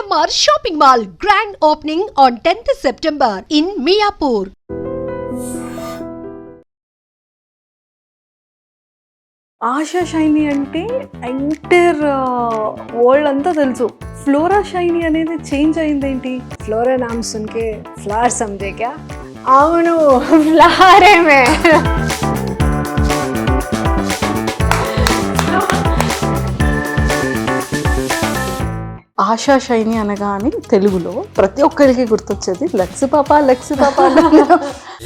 GMR Shopping Mall grand opening on 10th September in Miapur. ASHA Saini అంటే entire world అంతా తెలుసు. Flora Saini అనేది change అయిందేంటి? Flora नाम सुन के फ्लावर समझे क्या? అవును ఫ్లవరే మే. ఆశా షైనీ అనగానే తెలుగులో ప్రతి ఒక్కరికి గుర్తొచ్చేది లక్స్ పాప లక్స్ పాప.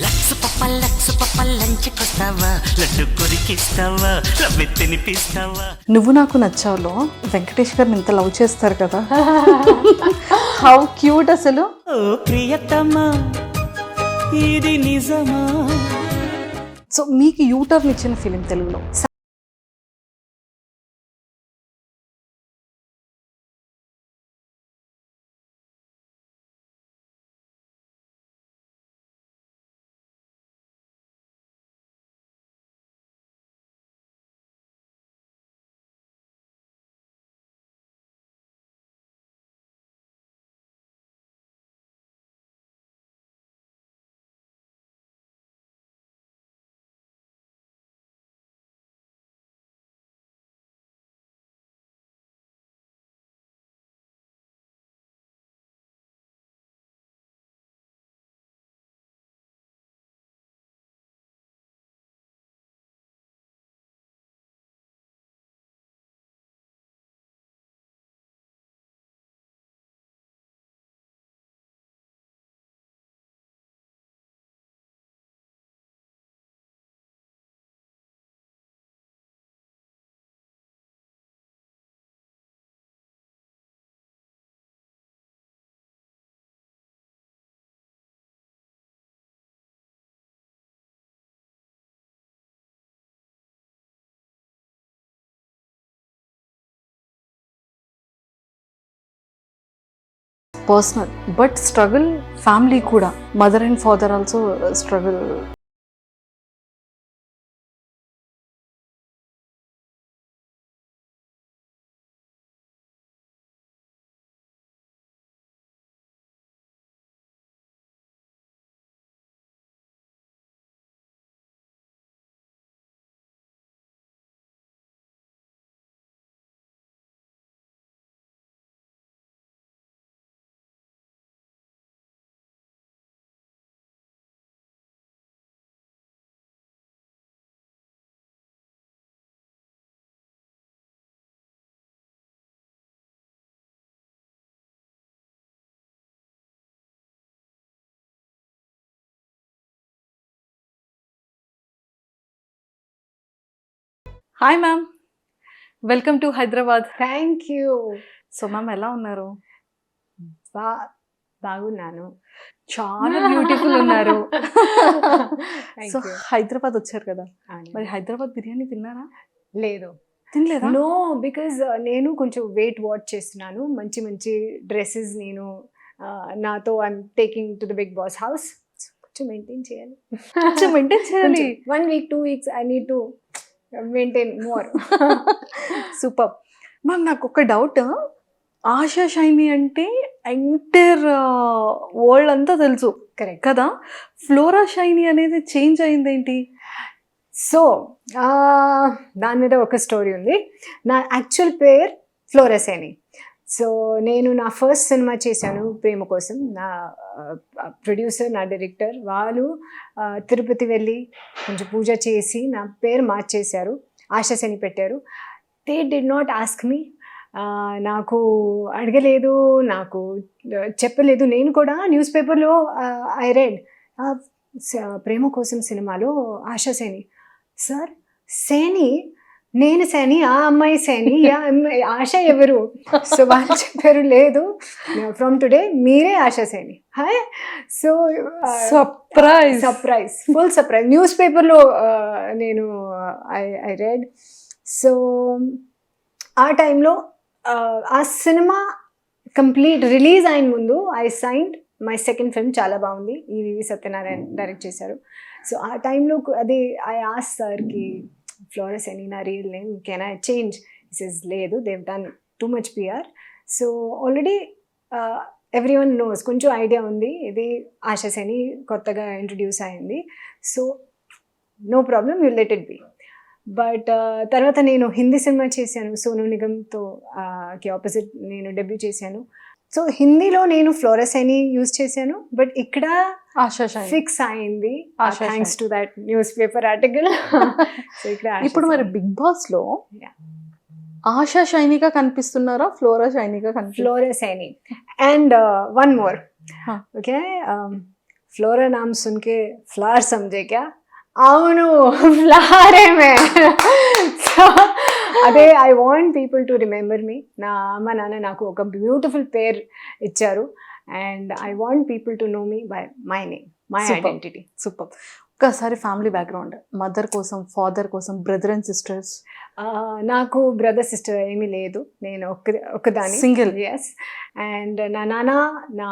లక్స్ పప్ప లంచ్కొస్తావా, లడ్డు కొరికిస్తావా, లవ్వి తినిపిస్తావా. నువ్వు నాకు నచ్చావులో వెంకటేష్ గారిని ఇంత లవ్ చేస్తారు కదా, హౌ క్యూట్ అసలు. ఓ ప్రియతమా ఇది నిజమా. సో మీకు యూటర్న్ ఇచ్చిన ఫిలిం తెలుగులో పర్సనల్ బట్ స్ట్రగుల్ ఫ్యామిలీ కూడా, mother and father also struggle. Hi ma'am, welcome to Hyderabad. Thank you. So ma'am ఎలా ఉన్నారు? బాగున్నాను. చాలా బ్యూటిఫుల్ ఉన్నారు. Thank so you. హైదరాబాద్ వచ్చారు కదా, అవును. మరి హైదరాబాద్ బిర్యానీ తిన్నారా? లేదు, తినలేదా? నో, బికాజ్ నేను కొంచెం వెయిట్ వాచ్ చేస్తున్నాను. మంచి మంచి డ్రెస్సెస్ నేను నాతో I'm taking to the Bigg Boss house. కొంచెం మెయింటైన్ చేయాలి. కొంచెం మెయింటైన్ చేయాలి. 1 week 2 weeks I need to maintain more. Super ma'am. నాకు ఒక డౌట్, ఆశా షైనీ అంటే ఎంటైర్ వరల్డ్ అంతా తెలుసు కరెక్ట్ కదా, ఫ్లోరా షైనీ అనేది చేంజ్ అయిందేంటి? సో దాని మీద ఒక స్టోరీ ఉంది. నా యాక్చువల్ పేరు ఫ్లోరసేని. సో నేను నా ఫస్ట్ సినిమా చేశాను ప్రేమ కోసం. నా ప్రొడ్యూసర్, నా డైరెక్టర్ వాళ్ళు తిరుపతి వెళ్ళి కొంచెం పూజ చేసి నా పేరు మార్చేశారు, ఆశాసేని పెట్టారు. They did not ask me, నాకు అడగలేదు, నాకు చెప్పలేదు. నేను కూడా న్యూస్ పేపర్లో ఐ రెడ్ ప్రేమ కోసం సినిమాలో ఆశాసేని. సార్ సేని, నేను సేని, ఆ అమ్మాయి సేని, ఆశ ఎవరు? సో వాళ్ళు చెప్పారు లేదు, ఫ్రమ్ టుడే మీరే ఆశాసేని. Hi. So surprise, full surprise. News పేపర్లో నేను ఐ రెడ్. సో ఆ టైంలో ఆ సినిమా కంప్లీట్ రిలీజ్ అయిన ముందు I signed my second film. చాలా బాగుంది, ఈవి సత్యనారాయణ డైరెక్ట్ చేశారు. సో ఆ టైంలో అది ఐ ఆస్ సార్కి, ఫ్లోరసేని నా real name, can I change? Is లేదు, Dev done too much PR. So already every one knows, కొంచెం ఐడియా ఉంది ఇది ఆశా సైని కొత్తగా ఇంట్రడ్యూస్ అయింది, so no problem, you let it be. But తర్వాత నేను హిందీ సినిమా చేశాను, సోనూ నిగమ్తో కి ఆపోజిట్ నేను డెబ్యూ చేశాను. సో హిందీలో నేను ఫ్లోరా సైని యూజ్ చేశాను, బట్ ఇక్కడ ఆశా షైని ఫిక్స్ అయింది Asha thanks to that news paper article. So ఇక్కడ ఇప్పుడు మరి బిగ్ బాస్ లో Yeah. ఆశా షైనిగా కనిపిస్తున్నారా, ఫ్లోరా షైనిగా Flora Saini. And one more, Huh. Okay, Flora నామ్ సున్కే ఫ్లవర్ సమझे क्या? అవును, ఫ్లవరే మే. సో అదే I want people to remember me. నా అమ్మ నాన్న నాకు ఒక బ్యూటిఫుల్ పేరు ఇచ్చారు, and I want people to know me by my name, my Super. Identity. Super. ఒక్కసారి ఫ్యామిలీ బ్యాక్గ్రౌండ్, మదర్ కోసం, ఫాదర్ కోసం, బ్రదర్ అండ్ సిస్టర్స్. నాకు బ్రదర్ సిస్టర్ ఏమీ లేదు, నేను ఒక్కదాని Single. ఎస్. అండ్ నా నాన్న, నా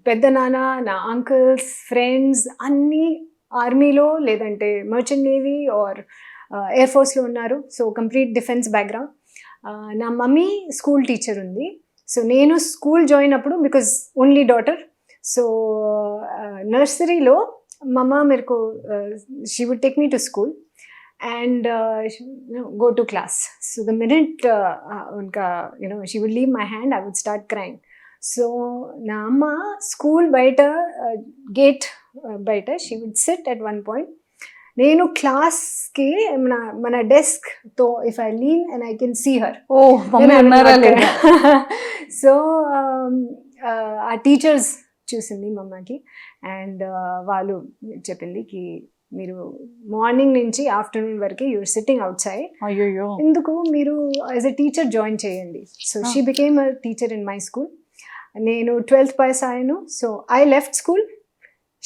పెద్ద నాన్న, నా అంకుల్స్, ఫ్రెండ్స్ అన్నీ ఆర్మీలో లేదంటే మర్చెంట్ నేవీ ఆర్ ఎయిర్ ఫోర్స్లో ఉన్నారు. So complete defence background. నా మమ్మీ స్కూల్ టీచర్ ఉంది. సో నేను స్కూల్ జాయిన్ అప్పుడు, బికాజ్ ఓన్లీ డాటర్, సో నర్సరీలో మమ్మ మేరకు she would take me to school and go to class. So the minute unka she would leave my hand, I would start crying. So na amma school baita gate baita she would sit at one point. Nenu class ki mana desk to if I lean and I can see her. Oh, mummy ఉన్నారా లేదా? So ఆ teachers చూసింది మమ్మకి, and వాళ్ళు చెప్పింది కి మీరు morning నుంచి afternoon వరకు యూఆర్ సిట్టింగ్ అవుట్ సైడ్, అయ్యో, ఎందుకు మీరు యాజ్ ఎ టీచర్ జాయిన్ చేయండి. So she became a teacher in my school. నేను 12th పాస్ అయ్యాను. So I left school,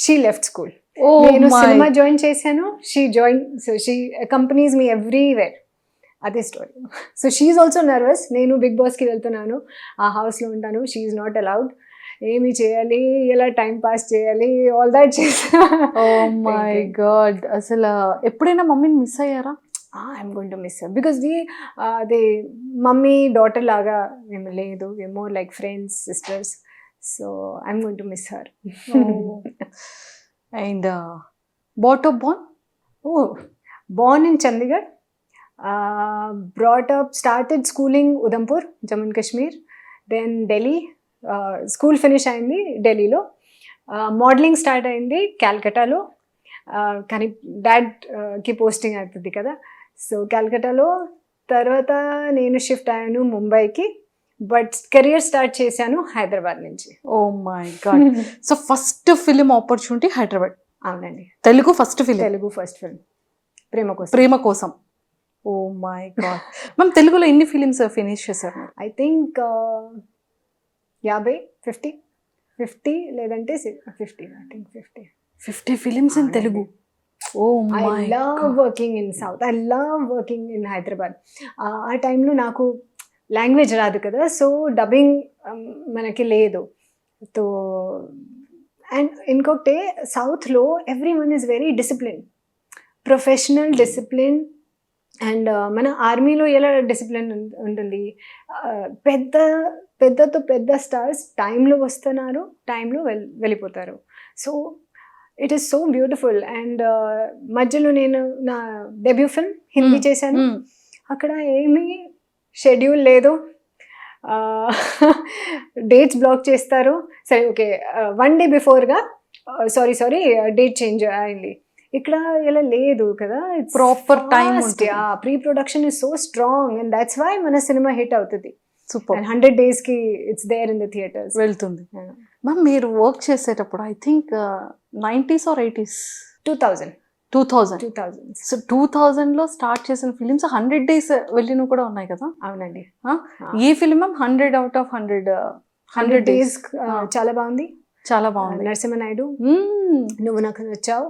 she left school. నేను సినిమా జాయిన్ చేశాను, she join, so she accompanies me everywhere. అదే story. So she is also nervous. నేను Bigg బాస్కి వెళ్తున్నాను, ఆ హౌస్లో ఉంటాను, షీ ఈజ్ నాట్ అలౌడ్. ఏమి చేయాలి, ఎలా టైం పాస్ చేయాలి, ఆల్ దాట్ చేసా. ఓ మై గాడ్, అసలు ఎప్పుడైనా మమ్మీని మిస్ అయ్యారా? I'm going to miss her, because the mummy daughter లాగా మేము లేదు, we more like friends, sisters. So I'm going to miss her. And but up born? Born in Chandigarh, brought up, started schooling Udhampur, Jammu and Kashmir, then Delhi. School finish అయింది ఢిల్లీలో, modelling start అయింది క్యాల్కటాలో, కానీ డాడ్కి posting అవుతుంది కదా, so క్యాల్కటాలో. తర్వాత నేను shift అయ్యాను ముంబైకి, బట్ కెరియర్ స్టార్ట్ చేశాను హైదరాబాద్ నుంచి. Oh my god. So first film opportunity Hyderabad? అవునండి. Telugu first film? Telugu first film Prema Kosam. Oh my god. Ma'am తెలుగులో ఎన్ని ఫిలిమ్స్ ఫినిష్ చేశారు? ఐ థింక్ 50 లేదంటే 50. I think 50 films in Telugu. Oh my I love working in south, I love working in Hyderabad. ఆ టైంలో నాకు language రాదు కదా, సో డబ్బింగ్ మనకి లేదు. సో అండ్ ఇంకొకటి, సౌత్లో everyone is very discipline, professional discipline. And మన ఆర్మీలో ఎలా డిసిప్లిన్ ఉంటుంది, పెద్ద స్టార్స్ టైంలో వస్తున్నారు, టైంలో వెళ్ళిపోతారు. So it is so beautiful. And మధ్యలో నేను నా డెబ్యూ ఫిల్మ్ హిందీ చేశాను, అక్కడ ఏమీ షెడ్యూల్ లేదు, డేట్స్ బ్లాక్ చేస్తారు. సరే ఓకే, 1 day బిఫోర్గా సారీ డేట్ చేంజ్ అయింది. ఇక్కడ ఇలా లేదు కదా, proper time. Pre production is so strong, and that's why మన సినిమా హిట్ అవుతుంది. సూపర్. 100 days కి it's there in the theatres వెళ్తుంది. మ్యామ్ మీరు వర్క్ చేసేటప్పుడు I think 90s or 80s? 2000. So 2000లో స్టార్ట్ చేసిన ఫిలిమ్స్ 100 days వెళ్ళిన కూడా ఉన్నాయి కదా? అవునండి. ఈ film ma'am 100 out of 100 days చాలా బాగుంది, చాలా బాగుంది. నరసింహనాయుడు, నువ్వు నాకు నచ్చావు,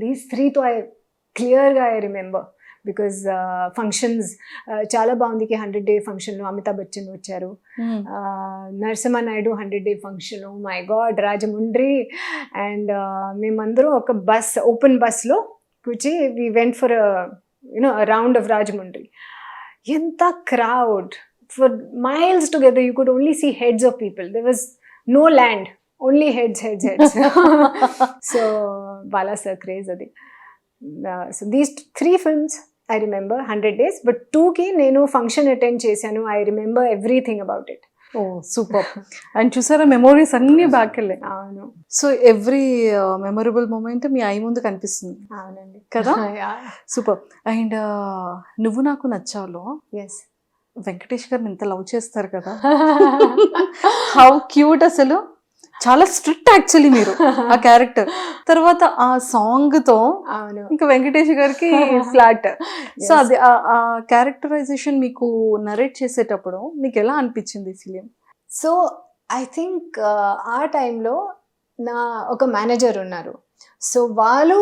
దీస్ 3తో ఐ క్లియర్గా ఐ రిమెంబర్, బికాజ్ ఫంక్షన్స్ చాలా బాగుంది. 100 day ఫంక్షన్లో అమితాబ్ బచ్చన్ వచ్చారు, Narasimha Naidu 100 day function, my God, Rajahmundry. And మేమందరం ఒక బస్, ఓపెన్ బస్లో కూర్చి we went for round of Rajahmundry. ఎంత crowd, for miles together you could only see heads of people. There was no land, only heads. So Bala sir craze adi. So these 3 films I remember 100 days, but 2 ki nenu function attend chesanu. I remember everything about it. Oh super. And చూసారా memories అన్నీ back వెళ్ళాయి. అవును so every memorable moment మీ ఐ ముందు కనిపిస్తుంది అవునండి కదా. సూపర్. అండ్ నువ్వు నాకు నచ్చావులో ఎస్ వెంకటేష్ గారిని ఎంత లవ్ చేస్తారు కదా. హౌ క్యూట్ అసలు. చాలా స్ట్రిక్ట్ యాక్చువల్లీ మీరు ఆ క్యారెక్టర్. తర్వాత ఆ సాంగ్ తో అవును ఇంకా వెంకటేష్ గారికి ఫ్లాట్. సో అది ఆ క్యారెక్టరైజేషన్ మీకు నరేట్ చేసేటప్పుడు మీకు ఎలా అనిపించింది ఫిలిం? సో ఐ థింక్ ఆ టైంలో నా ఒక మేనేజర్ ఉన్నారు. సో వాళ్ళు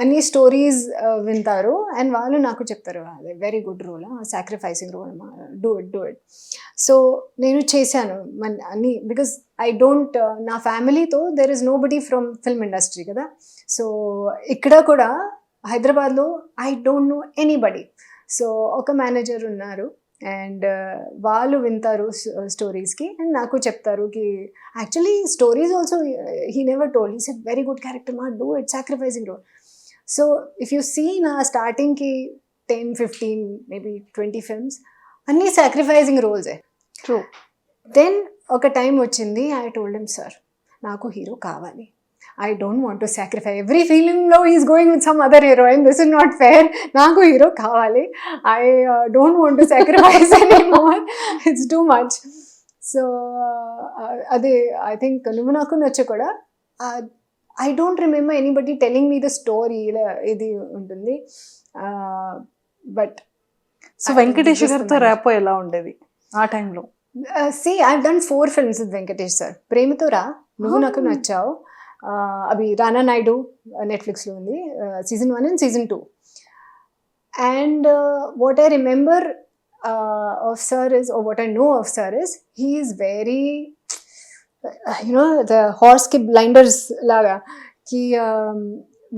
అన్ని స్టోరీస్ వింటారు అండ్ వాళ్ళు నాకు చెప్తారు అదే very good role, sacrificing role, do it. So నేను చేశాను అన్ని, బికాస్ ఐ డోంట్ నా ఫ్యామిలీతో there is nobody from film industry కదా. సో ఇక్కడ కూడా హైదరాబాద్లో I don't know anybody. So ఒక మేనేజర్ ఉన్నారు అండ్ వాళ్ళు వింటారు స్టోరీస్కి అండ్ నాకు చెప్తారు కి actually stories also he never told, he said very good character మా, do it, sacrificing role. So if you see నా స్టార్టింగ్కి 10-15 మేబీ 20 ఫిల్మ్స్ అన్నీ సాక్రిఫైసింగ్ రోల్సే. ట్రూ. దెన్ ఒక టైం వచ్చింది, ఐ టోల్డ్ హిమ్ సార్ నాకు హీరో కావాలి, I don't want to sacrifice, every ఫిలింలో is going with some other heroine, this is not fair, నాకు hero కావాలి, I don't want to sacrifice anymore, it's too much. So అదే I think నువ్వు నాకు నచ్చ కూడా I don't remember anybody telling me the story ఇలా ఇది ఉంటుంది. బట్ సో వెంకటేష్ గారితో ర్యాపో ఎలా ఉండేది ఆ టైంలో? See, I've done 4 films with Venkatesh sir. ప్రేమతో రా, నువ్వు నాకు నచ్చావు, అవి రానా నాయుడు నెట్ఫ్లిక్స్లో ఉంది, season 1 and season 2. And what I remember of sir is, or what I know of sir is, he is very, you know, the horse ki blinders laga, ki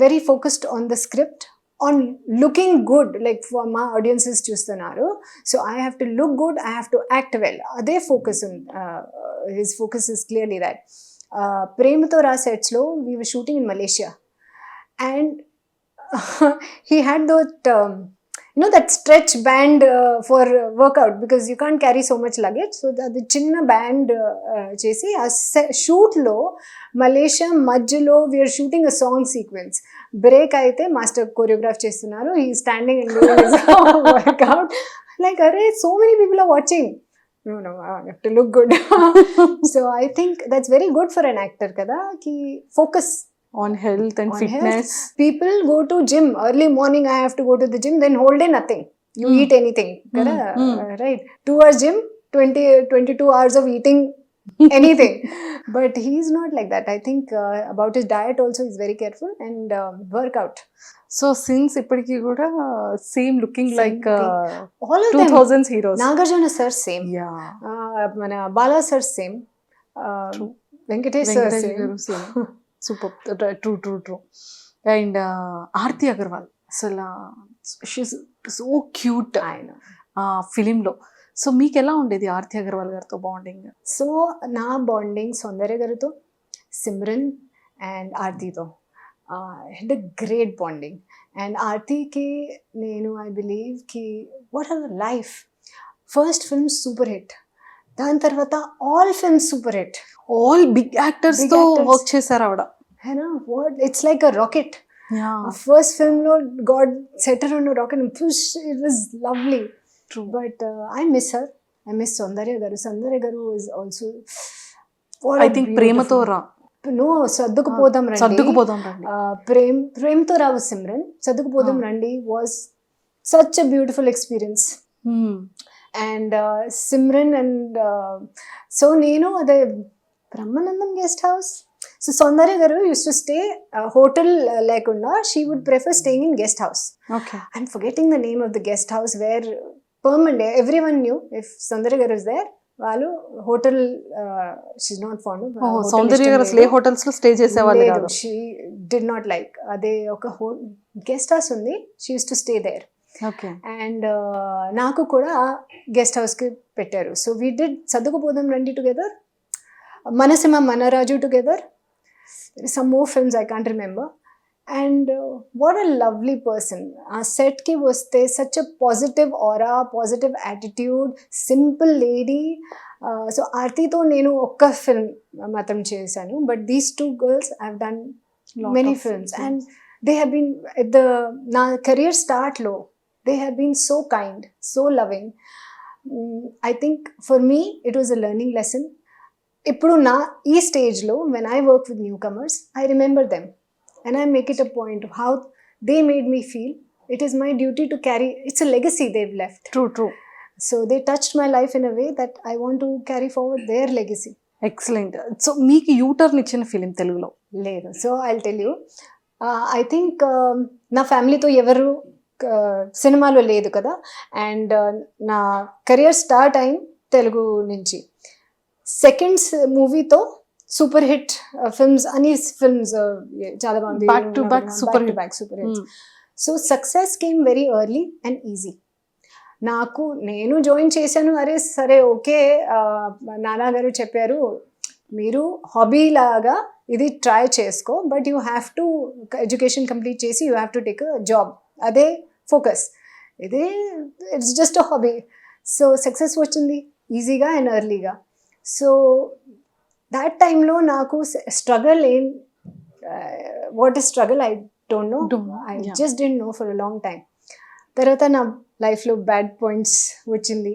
very focused on the script, on looking good, like for my audiences చూస్తున్నారు, so I have to look good, I have to act well, అదే focus on his focus is clearly that. ప్రేమతో రా sets లో we were shooting in Malaysia and he had that you know that stretch band for workout, because you can't carry so much luggage, so the చిన్న band చేసి ఆ shoot లో Malaysia మధ్యలో we're shooting a song sequence, break అయితే master choreograph చేస్తున్నారు, he standing and doing his workout, like అరే so many people are watching, no I have to look good. So I think that's very good for an actor kada, ki focus on health and on fitness. health. People go to gym early morning, I have to go to the gym, then whole day nothing, you eat anything kada, right? 2 hours gym, 22 hours of eating anything. But he's not like that. I think about his diet also he's very careful and workout. So since ఇప్పటికి కూడా same looking like All of them. 2000s heroes. Nagarjuna sir same, yeah మన Bala sir same, Venkatesh sir Venkatesh same. గారు same. Super. True. And Aarthi Agarwal అసలు she's so cute ఆయన ఆ ఫిలింలో. So మీకు ఎలా ఉండేది ఆర్తి అగర్వాల్ గారితో బాండింగ్? సో నా బాండింగ్ సౌందర్య గారితో, సిమ్రన్ అండ్ ఆర్తితో had a great bonding. And ఆర్తికి నేను ఐ బిలీవ్ కి what are life, first film super hit, దాని తర్వాత all films super hit, all big actors తో వర్క్ చేశారు ఆవిడ. what it's like a rocket. Yeah first film లో god set her on a rocket and push, it was lovely. ట్రూ. But I miss her, I miss సౌందర్య గారు. సౌందర్య గారు is also I think ప్రేమతో రా, no సర్దుకుపోదాం రండి, సర్దుకుపోదాం రండి. ప్రేమతో రావు Simran, Sardukupodam Randi was such a beautiful experience. And Simran and so నేను అదే Brahmanandam guest house, so Soundarya garu used to stay hotel లేకుండా, she would prefer staying in guest house. Okay. I'm forgetting the name of the guest house where permanent everyone knew if Soundarya garu is there. వాళ్ళు hotel, she not fond of Soundarya garu అసలు ఏ hotels లో stay చేసేవాళ్ళు కాదు. She did not like, అదే ఒక guest house ఉంది, she used to stay there. Okay. And నాకు కూడా గెస్ట్ హౌస్కి పెట్టారు. So we did Sardukupodam Randi together, మనసీమ మనరాజు together, some more films I can't remember. And what a lovely person. ఆ సెట్కి వస్తే such a positive aura, positive attitude, simple lady. So ఆర్తితో నేను ఒక్క ఫిల్మ్ మాత్రం చేశాను, but these 2 girls I've done many films, and they have been at na career start low, they have been so kind, so loving. I think for me it was a learning lesson. Ippudu na ee stage lo when I work with newcomers, I remember them and I make it a point of how they made me feel. It is my duty to carry, it's a legacy they've left. True. So they touched my life in a way that I want to carry forward their legacy. Excellent. So మీకు U turn ఇచ్చిన film తెలుగులో? లేదు. So I'll tell you, I think నా ఫ్యామిలీతో ఎవరు సినిమాలో లేదు కదా, అండ్ నా కెరియర్ స్టార్ట్ అయింది తెలుగు నుంచి. సెకండ్స్ మూవీతో సూపర్ హిట్ ఫిల్మ్స్, అన్ని ఫిల్మ్స్ చాలా బాగుంది, Back to back super hit. Super hits. So success came very early and easy. నేను జాయిన్ చేశాను, అరే సరే ఓకే, నాన్నగారు చెప్పారు మీరు హాబీ లాగా ఇది ట్రై చేసుకో, but you have to education complete చేసి you have to take a job, అదే ఫోకస్, ఇది it's just a hobby. So success వచ్చింది ఈజీగా అండ్ ఎర్లీగా. సో దాట్ టైంలో నాకు struggle what is struggle I don't know, I just don't know for a long time. తర్వాత నా లైఫ్లో బ్యాడ్ పాయింట్స్ వచ్చింది.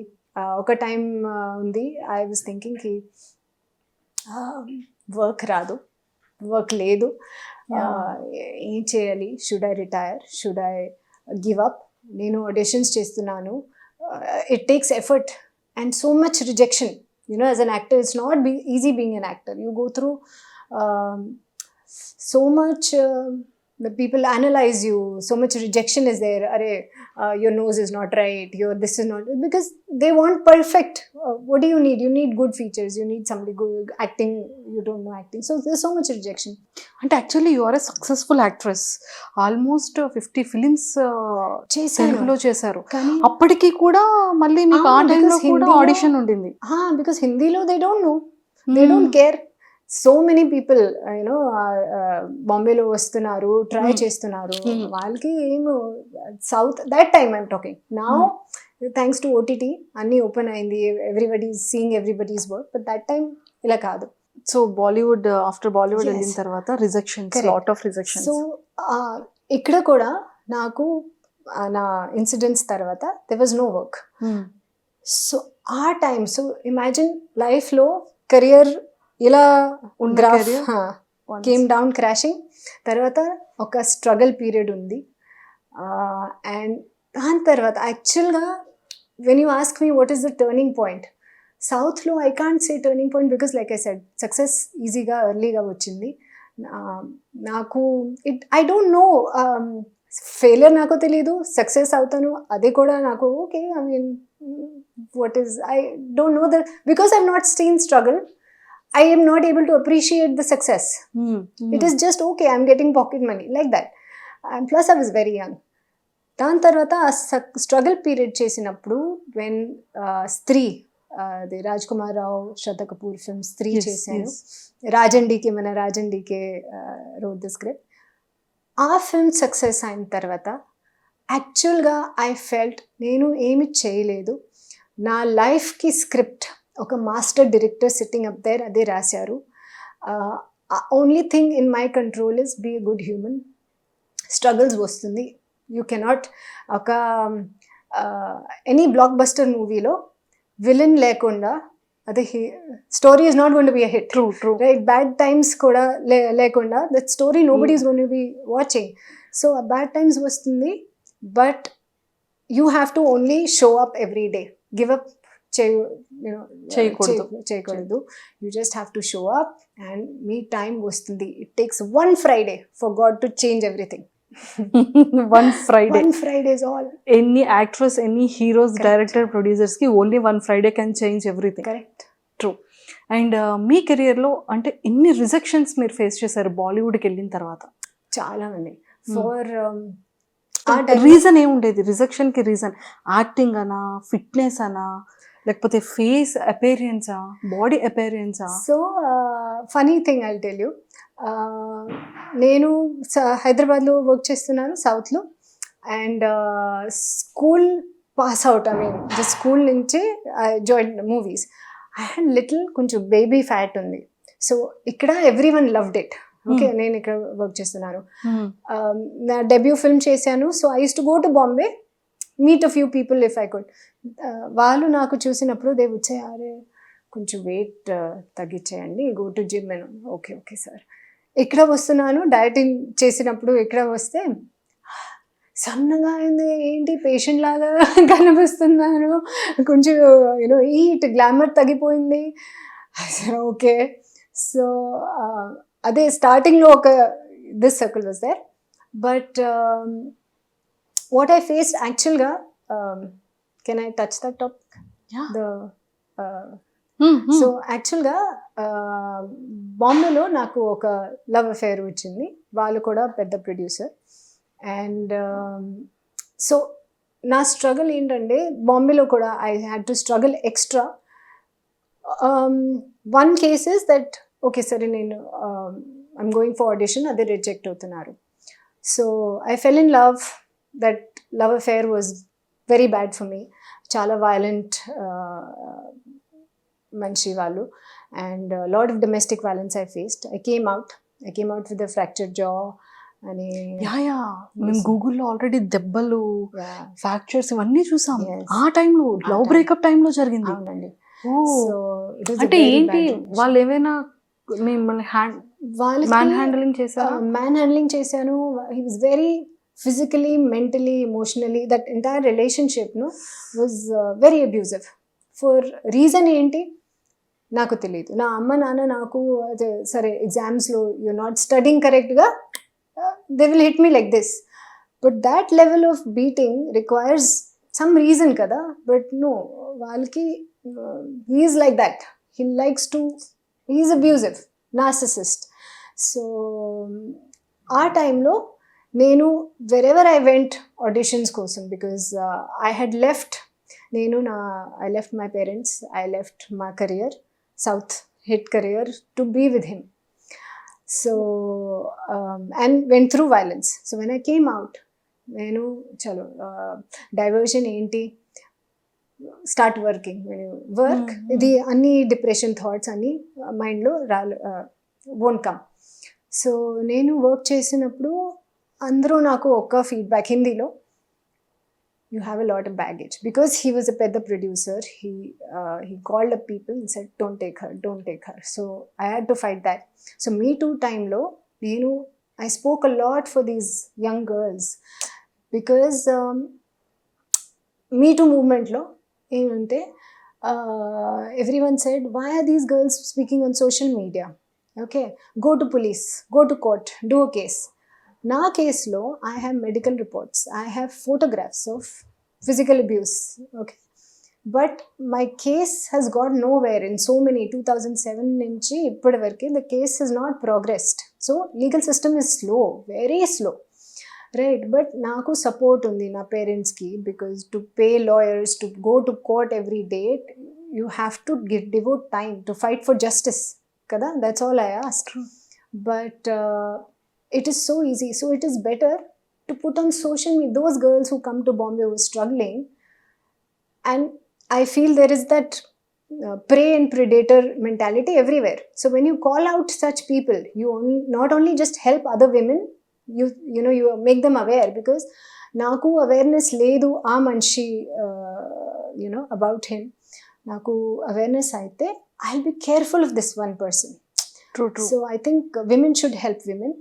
ఒక టైం ఉంది, ఐ వాజ్ థింకింగ్ కి వర్క్ రాదు, వర్క్ లేదు, ఏం చేయాలి, should I retire, should I give up. నేను ఆడిషన్స్ చేస్తున్నాను, it takes effort and so much rejection. As an actor it's not easy being an actor. You go through so much, the people analyze you, so much rejection is there. Your nose is not right, this is not, because they want perfect. What do you need? You need good features, you need somebody good acting, you don't know acting, so there's so much rejection. అంటే actually you are a successful actress. Almost 50 films తెలుగులో చేశారు, అప్పటికి కూడా మళ్ళీ మీకు ఆ టైంలో కూడా ఆడిషన్ ఉండింది. బికాస్ హిందీలో they don't know, they don't care. So many people బాంబేలో వస్తున్నారు, ట్రై చేస్తున్నారు, వాళ్ళకి ఏమో south that time I'm talking. Now thanks to OTT అన్నీ ఓపెన్ అయింది, everybody seeing everybody's work, but that time ఇలా కాదు. సో బాలీవుడ్, ఆఫ్టర్ బాలీవుడ్ వెళ్ళిన తర్వాత rejections, lot of rejections. So ఇక్కడ కూడా నాకు నా ఇన్సిడెంట్స్ తర్వాత there was no work. So ఆ టైమ్, సో ఇమాజిన్ లైఫ్లో కెరియర్ ఇలా గ్రాఫ్ కేమ్ డౌన్ క్రాషింగ్. తర్వాత ఒక స్ట్రగల్ పీరియడ్ ఉంది. అండ్ దాని తర్వాత యాక్చువల్గా when you ask me what is the turning point, సౌత్లో I can't say turning point, because like I said success ఈజీగా ఎర్లీగా వచ్చింది నాకు. ఐ డోంట్ నో, ఫెయిలియర్ నాకు తెలియదు, సక్సెస్ అవుతాను అది కూడా నాకు okay. I mean what is, I don't know that, because I have not seen struggle. I am not able to appreciate the success. It is just okay, I'm getting pocket money like that. And plus I was very young. దాని తర్వాత struggle period చేసినప్పుడు when స్త్రీ, the Raj Kumar Rao, Shraddha Kapoor film స్త్రీ చేశాను. రాజండికే, మన రాజండికే road the script. ఆ film success అయిన తర్వాత యాక్చువల్గా ఐ ఫెల్ట్ నేను ఏమి చేయలేదు, నా లైఫ్కి స్క్రిప్ట్ ఒక master director sitting up there అదే రాశారు. Only thing in my control is be a good human. Struggles వస్తుంది, యూ కెనాట్, ఒక ఎనీ బ్లాక్ బస్టర్ మూవీలో విలన్ లేకుండా అదే story is not going to be a hit. True right. Bad times కూడా లేకుండా that story nobody is going to be watching. So ఆ bad times వస్తుంది, but you have to only show up every day. Give up చేయకూడదు. You just have to show up and మీ time వస్తుంది. It takes 1 Friday for god to change everything. 1 Friday. 1 Friday is all. Any actress, any heroes, director, producers ki only 1 Friday can change everything. Correct. True. And మీ కెరియర్లో అంటే ఎన్ని rejections మీరు face చేశారు బాలీవుడ్కి వెళ్ళిన తర్వాత? చాలా మంది. ఫర్ రీజన్ ఏముండేది రిజెక్షన్ కి? రీజన్ యాక్టింగ్ అనా, ఫిట్నెస్ అనా, లేకపోతే ఫేస్ అపేరియన్సా, బాడీ అపేరియన్సా? So funny thing I tell you, నేను హైదరాబాద్లో వర్క్ చేస్తున్నాను సౌత్లో, and school pass out, I mean the school నుంచి I join movies. I had little కొంచెం బేబీ ఫ్యాట్ ఉంది. సో ఇక్కడ everyone loved it. Okay, నేను ఇక్కడ వర్క్ చేస్తున్నాను, నా డెబ్యూ ఫిల్మ్ చేశాను. So I used to go to Bombay, meet a few people if I could. వాళ్ళు నాకు చూసినప్పుడు దే వుడ్ సే, అరే కొంచెం వెయిట్ తగ్గించేయండి, గో టు జిమ్ అని. Okay okay sir. ఇక్కడ వస్తున్నాను డైటింగ్ చేసినప్పుడు, ఇక్కడ వస్తే సన్నగా అయింది, ఏంటి పేషెంట్ లాగా కనిపిస్తున్నాను, కొంచెం యూనో ఈట్ గ్లామర్ తగ్గిపోయింది. ఓకే. సో అదే స్టార్టింగ్లో ఒక this circle was there. But what I faced యాక్చువల్గా, can I touch that topic? So యాక్చువల్గా బాంబేలో నాకు ఒక లవ్ అఫేర్ వచ్చింది. వాళ్ళు కూడా పెద్ద ప్రొడ్యూసర్. అండ్ సో నా స్ట్రగుల్ ఏంటంటే, బాంబేలో కూడా I had to struggle extra. One case is that, okay సరే నేను ఐమ్ గోయింగ్ ఫర్ ఆడిషన్, అదే రిజెక్ట్ అవుతున్నారు. So I fell in love. That love affair was very bad for me. చాలా violent మనిషి వాళ్ళు, and lot of domestic violence I faced. I came out with a fractured జా అని. మేము గూగుల్లో already దెబ్బలు, ఫ్రాక్చర్స్ ఇవన్నీ చూసాం. Yes. ఆ టైంలో లవ్ బ్రేకప్ టైంలో జరిగింది. అవునండి. Oh. సో ఇట్ వాజ్ అంటే ఏంటి, వాళ్ళు ఏమైనా మిమ్మల్ని మ్యాన్ హ్యాండ్లింగ్ చేశారా? మ్యాన్ హ్యాండ్లింగ్ చేశాను. He was very physically, mentally, emotionally, that entire relationship was very abusive. For reason ఏంటి నాకు తెలియదు. నా అమ్మ నాన్న నాకు సరే ఎగ్జామ్స్లో యూర్ నాట్ స్టడింగ్ కరెక్ట్గా, they will hit me like this. But that level of beating requires some reason కదా. బట్ నో, వాళ్ళకి he's like that. He likes to, he's abusive, narcissist. So ఆ టైంలో నేను వెరెవర్ ఐ వెంట్ ఆడిషన్స్ కోసం, because I had left, I left my parents, I left my career, South hit career, to be with him. So and went through violence. So when I came out, chalo diversion enti, start working. When you work, the any depression thoughts any mind lo won't come. So nenu work chesinappudu andru naku oka feedback hindi lo, you have a lot of baggage, because he was a pedda producer. He called up people and said, don't take her. So I had to fight that. So Me Too time lo I spoke a lot for these young girls, because Me Too movement lo ఏంటంటే everyone said, why are these girls speaking on social media? Okay, go to police, go to court, do a case. నా కేసులో I have medical reports, I have photographs of physical abuse. Okay, but my case has got nowhere in so many 2007 నుంచి ఇప్పటి వరకు the case has not progressed. So legal system is slow, very slow, right? But నాకు support ఉంది నా పేరెంట్స్కి, because to pay lawyers, to go to court every day, you have to devote time to fight for justice కదా. That's all I ask. But it is so easy. So it is better to put on social media. Those girls who come to Bombay were struggling, and I feel there is that prey and predator mentality everywhere. So when you call out such people, you not only just help other women, you make them aware, because naku awareness ledu aa manchi about him. Naku awareness aithe I'll be careful of this one person. True. So I think women should help women.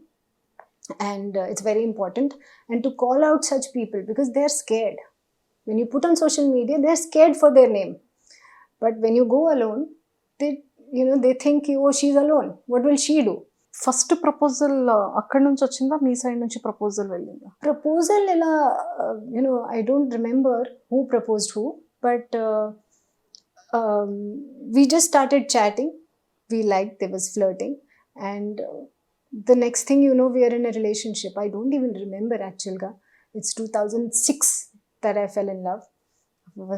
And it's very important, and to call out such people, because they're scared. When you put on social media, they're scared for their name. But when you go alone, they think, oh, she's alone, what will she do? First proposal అక్కడి నుంచి వచ్చిందా, మీ side నుంచి proposal వెళ్ళిందా? Proposal ఎలా, I don't remember who proposed who, but we just started chatting. We liked, there was flirting, and the next thing we are in a relationship. I don't even remember actually. It's 2006 that I fell in love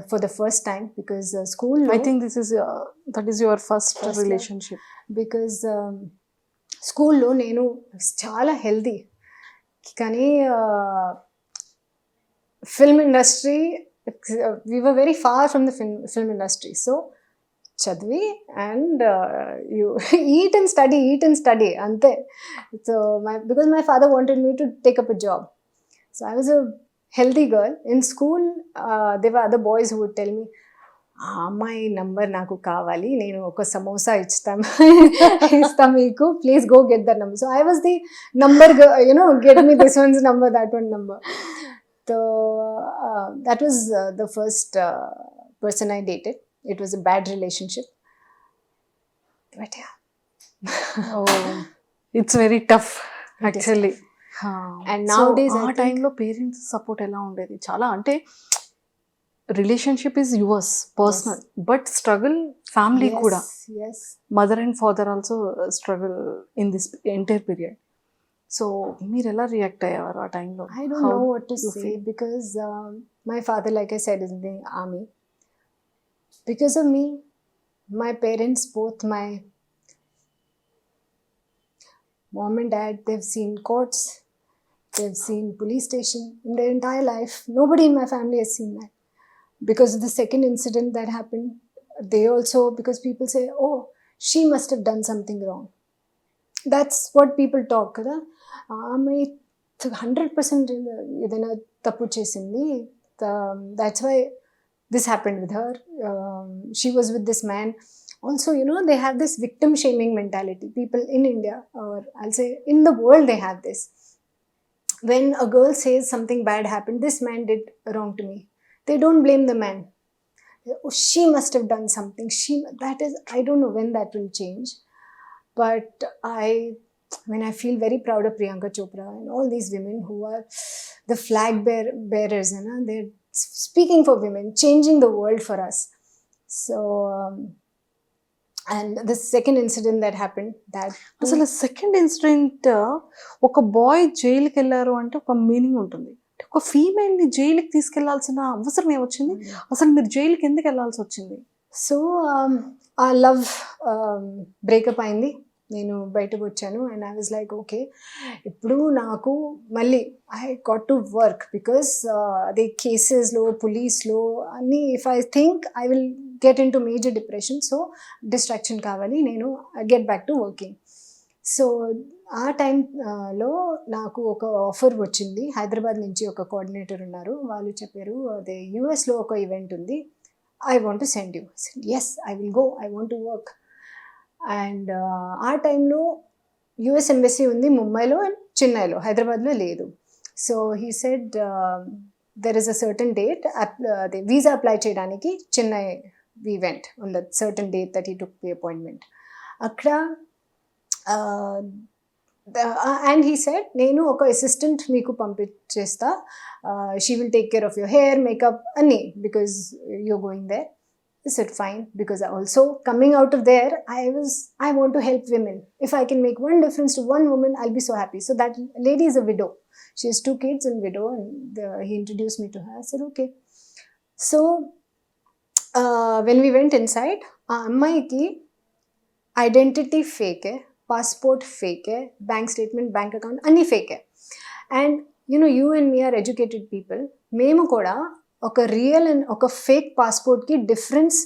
for the first time, because school I think that is your first First relationship. Because స్కూల్లో నేను చాలా healthy, కానీ film industry, we were very far from the film industry. So చదివి and you eat and study అంతే. So because my father wanted me to take up a job. So I was a healthy girl. In school, there were other boys who would tell me, అమ్మాయి number నాకు కావాలి, నేను ఒక సమోసా ఇస్తా మీకు, please go get that number. So I was the number, get me this once number, that one number. So that was the first person I dated. It was a bad relationship, but yeah. It's very tough actually. And nowadays ఆ టైంలో parents support ఎలా ఉండేది? చాలా అంటే relationship is yours personal, but struggle family కూడా. Yes. Mother and father also struggle in this entire period. So మీరు ఎలా react అయ్యేవారు ఆ టైంలో? I don't know what to say, because my father, like I said, is in the army. Because of me, my parents, both my mom and dad, they've seen courts, they've seen police station in their entire life. Nobody in my family has seen that. Because of the second incident that happened, they also, because people say, oh, she must have done something wrong. That's what people talk, kada. Amai 100% ఏదైనా తప్పు చేసింది, that's why this happened with her. She was with this man. Also, they have this victim shaming mentality. People in India, or I'll say in the world, they have this. When a girl says something bad happened, this man did wrong to me, they don't blame the man. Oh, she must have done something. That is, I don't know when that will change. But I feel very proud of Priyanka Chopra and all these women who are the flag bearers, they're speaking for women, changing the world for us. So and the second incident that happened, that అసలు second incident, ఒక bye జైలుకి వెళ్ళారు అంటే ఒక meaning ఉంటుంది. ఒక ఫీమేల్ని జైలుకి తీసుకెళ్లాల్సిన అవసరం ఏమొచ్చింది? అసలు మీరు జైలుకి ఎందుకు వెళ్ళాల్సి వచ్చింది? సో ఆ లవ్ బ్రేకప్ అయింది, నేను బయటకు వచ్చాను. And I was like, okay, ఇప్పుడు నాకు మళ్ళీ I got to work, because అదే కేసెస్లో, పోలీస్లో అన్నీ, if I think I will get in to major depression. So distraction కావాలి, నేను get back to working. So ఆ టైంలో నాకు ఒక ఆఫర్ వచ్చింది. హైదరాబాద్ నుంచి ఒక కోఆర్డినేటర్ ఉన్నారు, వాళ్ళు చెప్పారు, అదే యూఎస్లో ఒక ఈవెంట్ ఉంది, I want to send you. Yes, I will go, I want to work. And ఆ టైంలో యుఎస్ ఎంబసీ ఉంది ముంబైలో అండ్ చెన్నైలో, హైదరాబాద్లో లేదు. So he said there is a certain date, అదే వీసా అప్లై చేయడానికి Chennai we went on that certain date that he took the appointment. Akkada and he said, నేను ఒక అసిస్టెంట్ మీకు పంపించేస్తా, she will take care of your hair, makeup anni, because you're going there. I said fine, because also coming out of there, I want to help women. If I can make one difference to one woman, I'll be so happy. So that lady is a widow, she has 2 kids and widow, and he introduced me to her. I said okay. So when we went inside, ఆ అమ్మాయికి identity ఫేకే, పాస్పోర్ట్ ఫేకే, bank statement, bank account అన్నీ ఫేకే. And you and me are educated people, మేము కూడా ఒక రియల్ అండ్ ఒక ఫేక్ పాస్పోర్ట్కి డిఫరెన్స్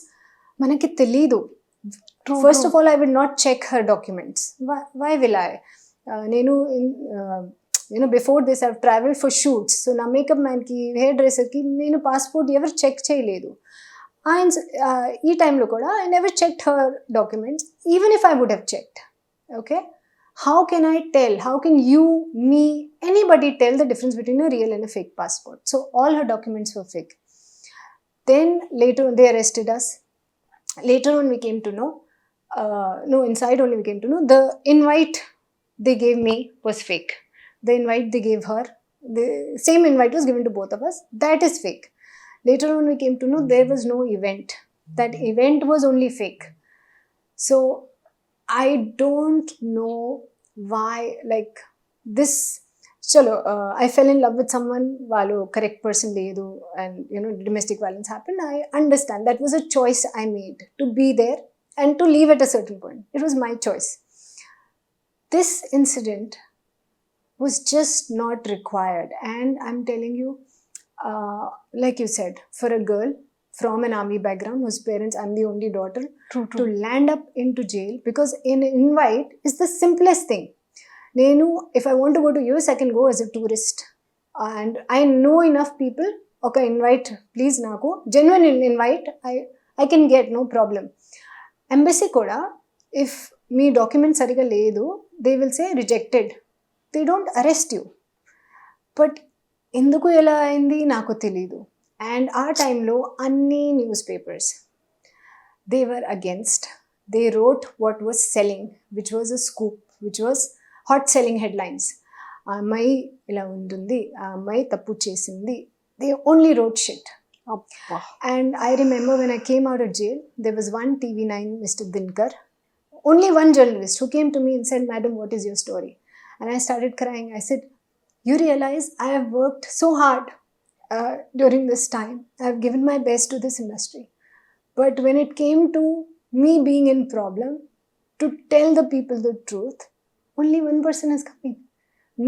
మనకి తెలీదు. First of all, I will not check her documents. Why will I? నేను before this I travel for shoots. So నా మేకప్ మ్యాన్కి, హెయిర్ డ్రెస్సర్కి నేను పాస్పోర్ట్ ఎవరు చెక్ చేయలేదు. ఈ టైంలో కూడా I never checked her documents, even if I would have checked. Okay, how can I tell, how can you, me, anybody tell the difference between a real and a fake passport? So all her documents were fake. Then later on they arrested us. Later on we came to know, inside only we came to know, the invite they gave me was fake. The invite they gave her, the same invite was given to both of us, that is fake. Later on we came to know there was no event. That event was only fake. So I don't know why, like this chalo, I fell in love with someone, వాళ్ళు correct person లేదు, and domestic violence happened. I understand that was a choice I made to be there and to leave at a certain point. It was my choice. This incident was just not required, and I'm telling you, like you said, for a girl from an army background whose parents, I'm the only daughter, to land up into jail because an invite is the simplest thing. If I want to go to US, I can go as a tourist, and I know enough people. Okay, invite please, naku genuine invite I can get, no problem. Embassy kuda, if me document sariga ledu, they will say rejected. They don't arrest you. But ఎందుకు ఎలా అయింది నాకు తెలీదు. And ఆ టైంలో అన్ని news papers, they were against. They wrote what was selling, which was a scoop, which was hot selling headlines. ఆ అమ్మాయి ఇలా ఉంటుంది, ఆ అమ్మాయి తప్పు చేసింది. They only wrote shit. And I remember when I came out of jail, there was one TV9, Mr. Dinkar, only one journalist, who came to me and said, "Madam, what is your story?" And I started crying. I said, "You realize I have worked so hard during this time. I have given my best to this industry. But when it came to me being in problem, to tell the people the truth, only one person is coming.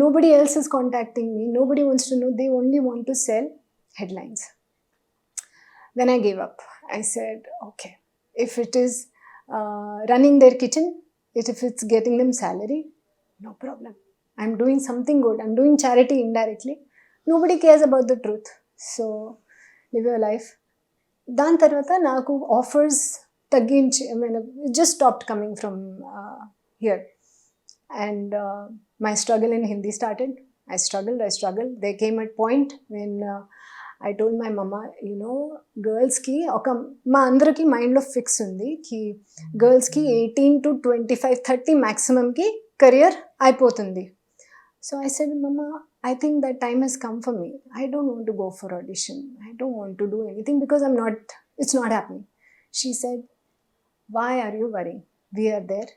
Nobody else is contacting me. Nobody wants to know. They only want to sell headlines." Then I gave up. I said, okay, if it is running their kitchen, if it's getting them salary, no problem. I'm doing something good. I'm doing charity indirectly. Nobody cares about the truth. So, live your life. దాని తర్వాత నాకు offers తగ్గించి, I mean, it just stopped coming from here. And my struggle in Hindi started. I struggled. There came a point when I told my mama, girls ki మా అందరికి మైండ్లో fix ఉంది కి గర్ల్స్కి 18 to 25, 30 maximumకి కెరియర్ అయిపోతుంది. So I said, "Mama, I think that time has come for me. I don't want to go for audition. I don't want to do anything because it's not happening." She said, "Why are you worrying? We are there.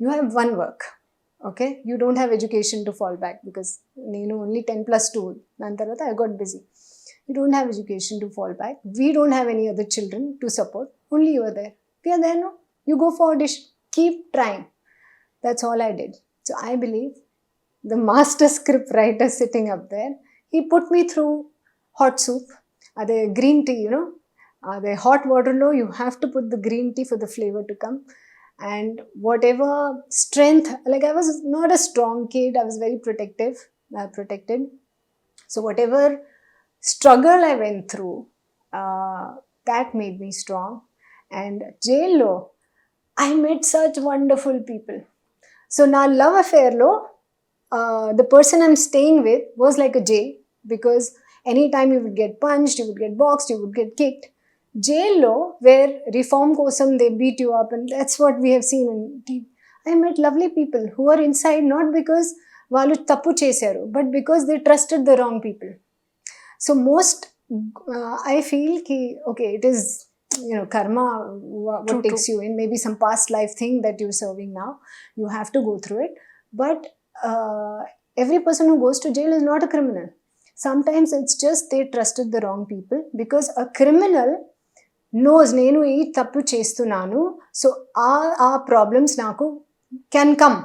You have one work. Okay? You don't have education to fall back because only 10+2. Then I got busy. You don't have education to fall back. We don't have any other children to support. Only you are there. We are there now. You go for audition. Keep trying." That's all I did. So I believe the master script writer sitting up there, he put me through hot soup. The green tea, the hot water low, you have to put the green tea for the flavor to come. And whatever strength, like I was not a strong kid, I was very protected. So whatever struggle I went through, that made me strong. And jail lo, I met such wonderful people. So na love affair lo, the person I'm staying with was like a jail, because anytime you would get punched, you would get boxed, you would get kicked. Jail lo, where reform kosam they beat you up, and that's what we have seen in TV. I met lovely people who are inside not because వాళ్ళు తప్పు చేశారు, but because they trusted the wrong people. So most, I feel ki, okay, it is karma, what takes you in, maybe some past life thing that you're serving now, you have to go through it. But every person who goes to jail is not a criminal. Sometimes it's just they trusted the wrong people, because a criminal knows నేను ఈ తప్పు చేస్తున్నాను, so ఆ problems నాకు can come,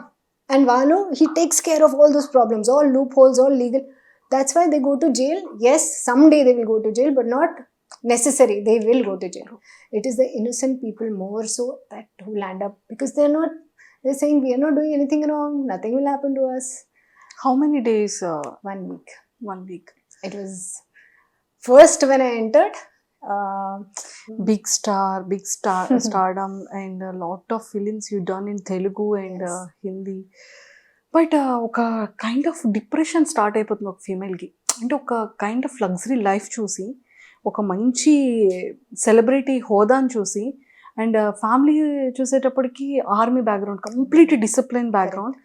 and వాళ్ళు he takes care of all those problems, all loopholes, all legal. That's why they go to jail. Yes, someday they will go to jail, but not necessary. They will go to jail. It is the innocent people more so that who land up, because they're saying we are not doing anything wrong. Nothing will happen to us. How many days? 1 week. 1 week. It was first when I entered. Big stardom, and a lot of films you done in Telugu and Yes. Hindi. But ఒక kind of depression start అయిపోతుంది ఒక ఫీమేల్కి. అంటే ఒక kind of luxury life చూసి, ఒక మంచి celebrity హోదాని చూసి, and family చూసేటప్పటికి army background, complete discipline background.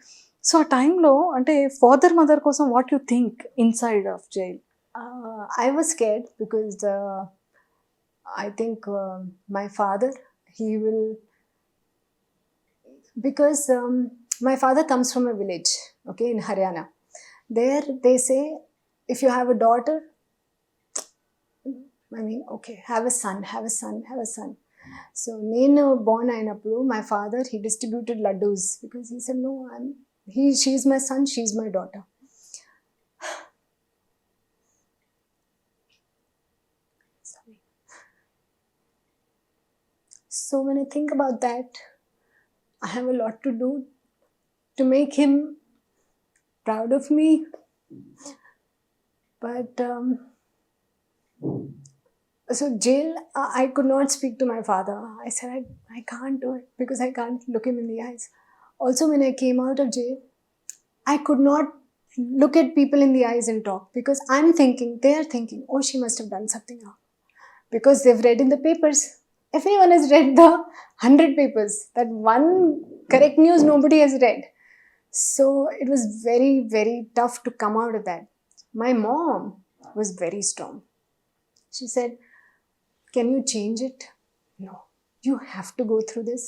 So ఆ టైంలో అంటే ఫాదర్ మదర్ కోసం what you think inside of jail? I was scared because I think my father, he will, because my father comes from a village, okay, in Haryana. There they say, if you have a daughter, I mean, okay, have a son. So, నేను born అయినప్పుడు my father, he distributed laddus because he said, no, she's my son, she's my daughter. Sorry. So when I think about that, I have a lot to do to make him proud of me. But so jail, I could not speak to my father. I said, I can't do it because I can't look him in the eyes. Also, when I came out of jail, I could not look at people in the eyes and talk because they are thinking, oh, she must have done something wrong. Because they've read in the papers. Everyone has read the 100 papers. That one correct news nobody has read. So it was very, very tough to come out of that. My mom was very strong. She said, can you change it? No, you have to go through this.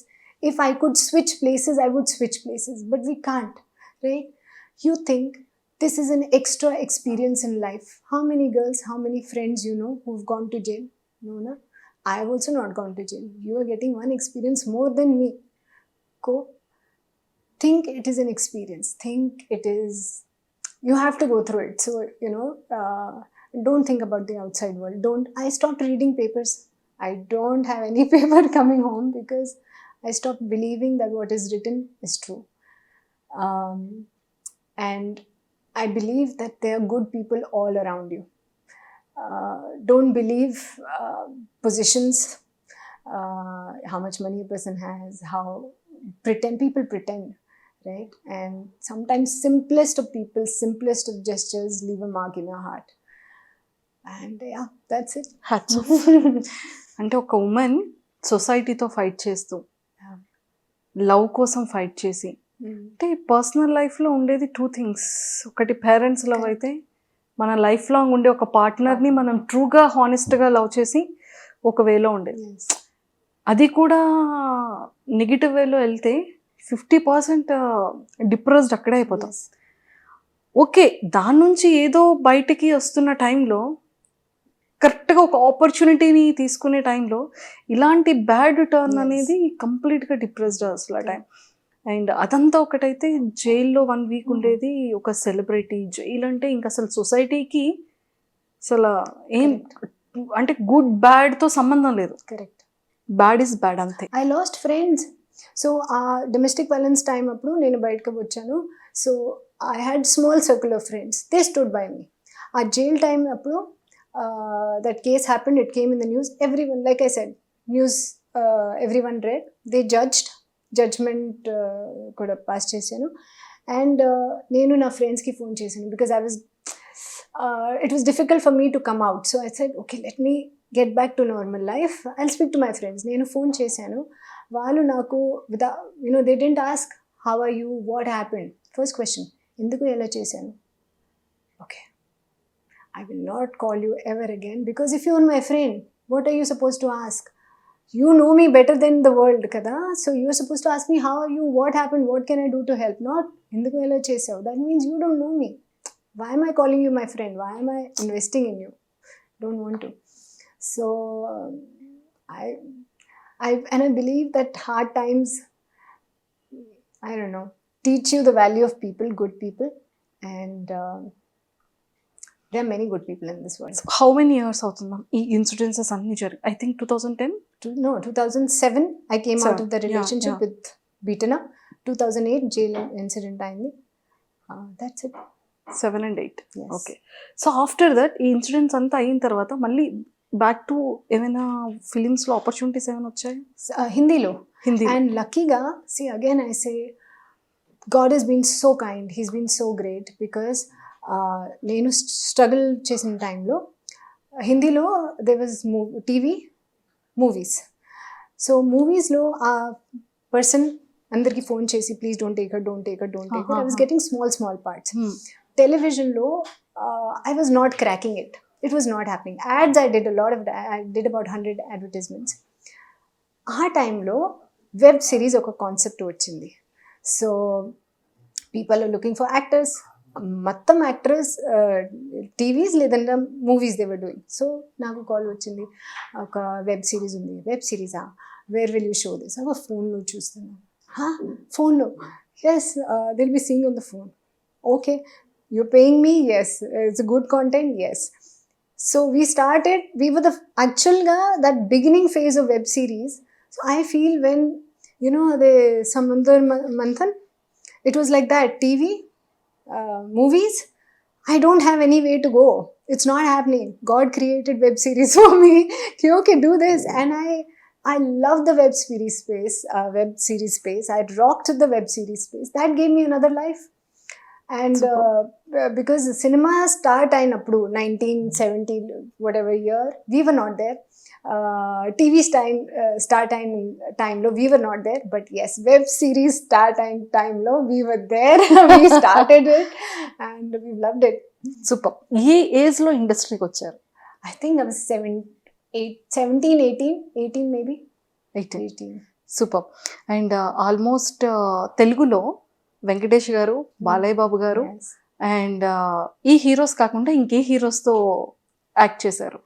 If I could switch places, I would switch places, but we can't, right? You think this is an extra experience in life. How many girls, how many friends you know who've gone to jail? No, no. I have also not gone to jail. You are getting one experience more than me. Go. Think it is an experience. Think it is, you have to go through it. So, don't think about the outside world. I stopped reading papers. I don't have any paper coming home because I stopped believing that what is written is true. And I believe that there are good people all around you. Don't believe positions, how much money a person has, how people pretend, right? And sometimes simplest of people, simplest of gestures leave a mark in your heart. And yeah, that's it. Hats off. అంటే ఒక women సొసైటీతో fight చేస్తూ love కోసం fight చేసి, అంటే personal లైఫ్లో ఉండేది 2 things. ఒకటి parents love అయితే, మన లైఫ్ లాంగ్ ఉండే ఒక పార్ట్నర్ని మనం ట్రూగా హానెస్ట్గా లవ్ చేసి ఒక వేలో ఉండేది. అది కూడా నెగిటివ్ వేలో వెళ్తే 50% డిప్రెస్డ్ అక్కడే అయిపోతాం. ఓకే, దాని నుంచి ఏదో బయటికి వస్తున్న టైంలో, కరెక్ట్గా ఒక ఆపర్చునిటీని తీసుకునే టైంలో ఇలాంటి బ్యాడ్ టర్న్ అనేది కంప్లీట్గా డిప్రెస్డ్ అసలు ఆ టైం. అండ్ అదంతా ఒకటైతే జైల్లో 1 week ఉండేది ఒక సెలబ్రిటీ. జైలు అంటే ఇంక అసలు సొసైటీకి అసలు ఏం అంటే గుడ్ బ్యాడ్తో సంబంధం లేదు. కరెక్ట్. బ్యాడ్ ఈజ్ బ్యాడ్ అంతే. I lost friends. సో ఆ డొమెస్టిక్ వైలెన్స్ టైం అప్పుడు నేను బయటకు వచ్చాను. So I had small circle of friends, they stood by me. ఆ జైల్ టైం అప్పుడు that case happened, it came in the news, everyone, like I said, news, everyone read, they judgment kuda pass chesanu. And nenu na friends ki phone chesanu because it was difficult for me to come out. So I said, okay, let me get back to normal life, I'll speak to my friends. Nenu phone chesanu, వాళ్ళు నాకు they didn't ask how are you, what happened. First question, ఎందుకు ఎలా చేశాను? Okay, I will not call you ever again because if you are my friend, what are you supposed to ask? You know me better than the world, kada? So you are supposed to ask me, how are you, what happened, what can I do to help? Not, enduku ela chesavu. That means you don't know me. Why am I calling you my friend? Why am I investing in you? Don't want to. So I believe that hard times, I don't know, teach you the value of people, good people, and there are many good people in this world. How many years అవుతుంది ma'am ఈ incidences అన్ని జరిగి? I think 2010. No, 2007 I came out of the relationship with Beatana. 2008 jail incident అయింది. That's it. 7 and 8. Yes. Okay. So after that ఈ incidents అంతా అయిన తర్వాత మళ్ళీ బ్యాక్ టు ఏమైనా ఫిలిమ్స్లో ఆపర్చునిటీస్ ఏమైనా వచ్చాయి? హిందీలో. Hindi. And luckyగా, see again I say, God has been so kind, he's been so great because నేను స్ట్రగుల్ చేసిన టైంలో హిందీలో they was TV movies. So మూవీస్లో ఆ పర్సన్ అందరికీ ఫోన్ చేసి please don't take her I was getting small parts. టెలివిజన్లో I was not cracking it. It was not happening. Ads, I did about 100 advertisements. ఆ టైంలో వెబ్ సిరీస్ ఒక concept వచ్చింది. So people are looking for actors మొత్తం actors TVs లేదంటే movies they were doing. So నాకు call వచ్చింది, ఒక web series ఉంది. వెబ్ సిరీసా, where will you show this? ఒక ఫోన్లో చూస్తున్నాను. ఫోన్లో? Yes, they'll be seeing on the phone. Okay, you're paying me? Yes. It's a good content? Yes. So we started, we were the actual that beginning phase of web series. So I feel when, you know, the Samundar Manthan, it was like that. TV, movies, I don't have any way to go. It's not happening. God created web series for me. Okay, do this. And I love the web series space. I rocked the web series space. That gave me another life. And because cinema start అయినప్పుడు 1970 whatever year, we were not there. TV start అయిన టైంలో we were not there. But yes, web series start అయిన టైంలో we were there. We started it and we loved it. Super. ఏ ఏజ్లో ఇండస్ట్రీకి వచ్చారు? I think I was 18 maybe. 18. Super. And almost తెలుగులో వెంకటేష్ గారు, బాలయ్య బాబు గారు, Yes. అండ్ ఈ హీరోస్ కాకుండా ఇంకే హీరోస్తో యాక్ట్ చేశారు?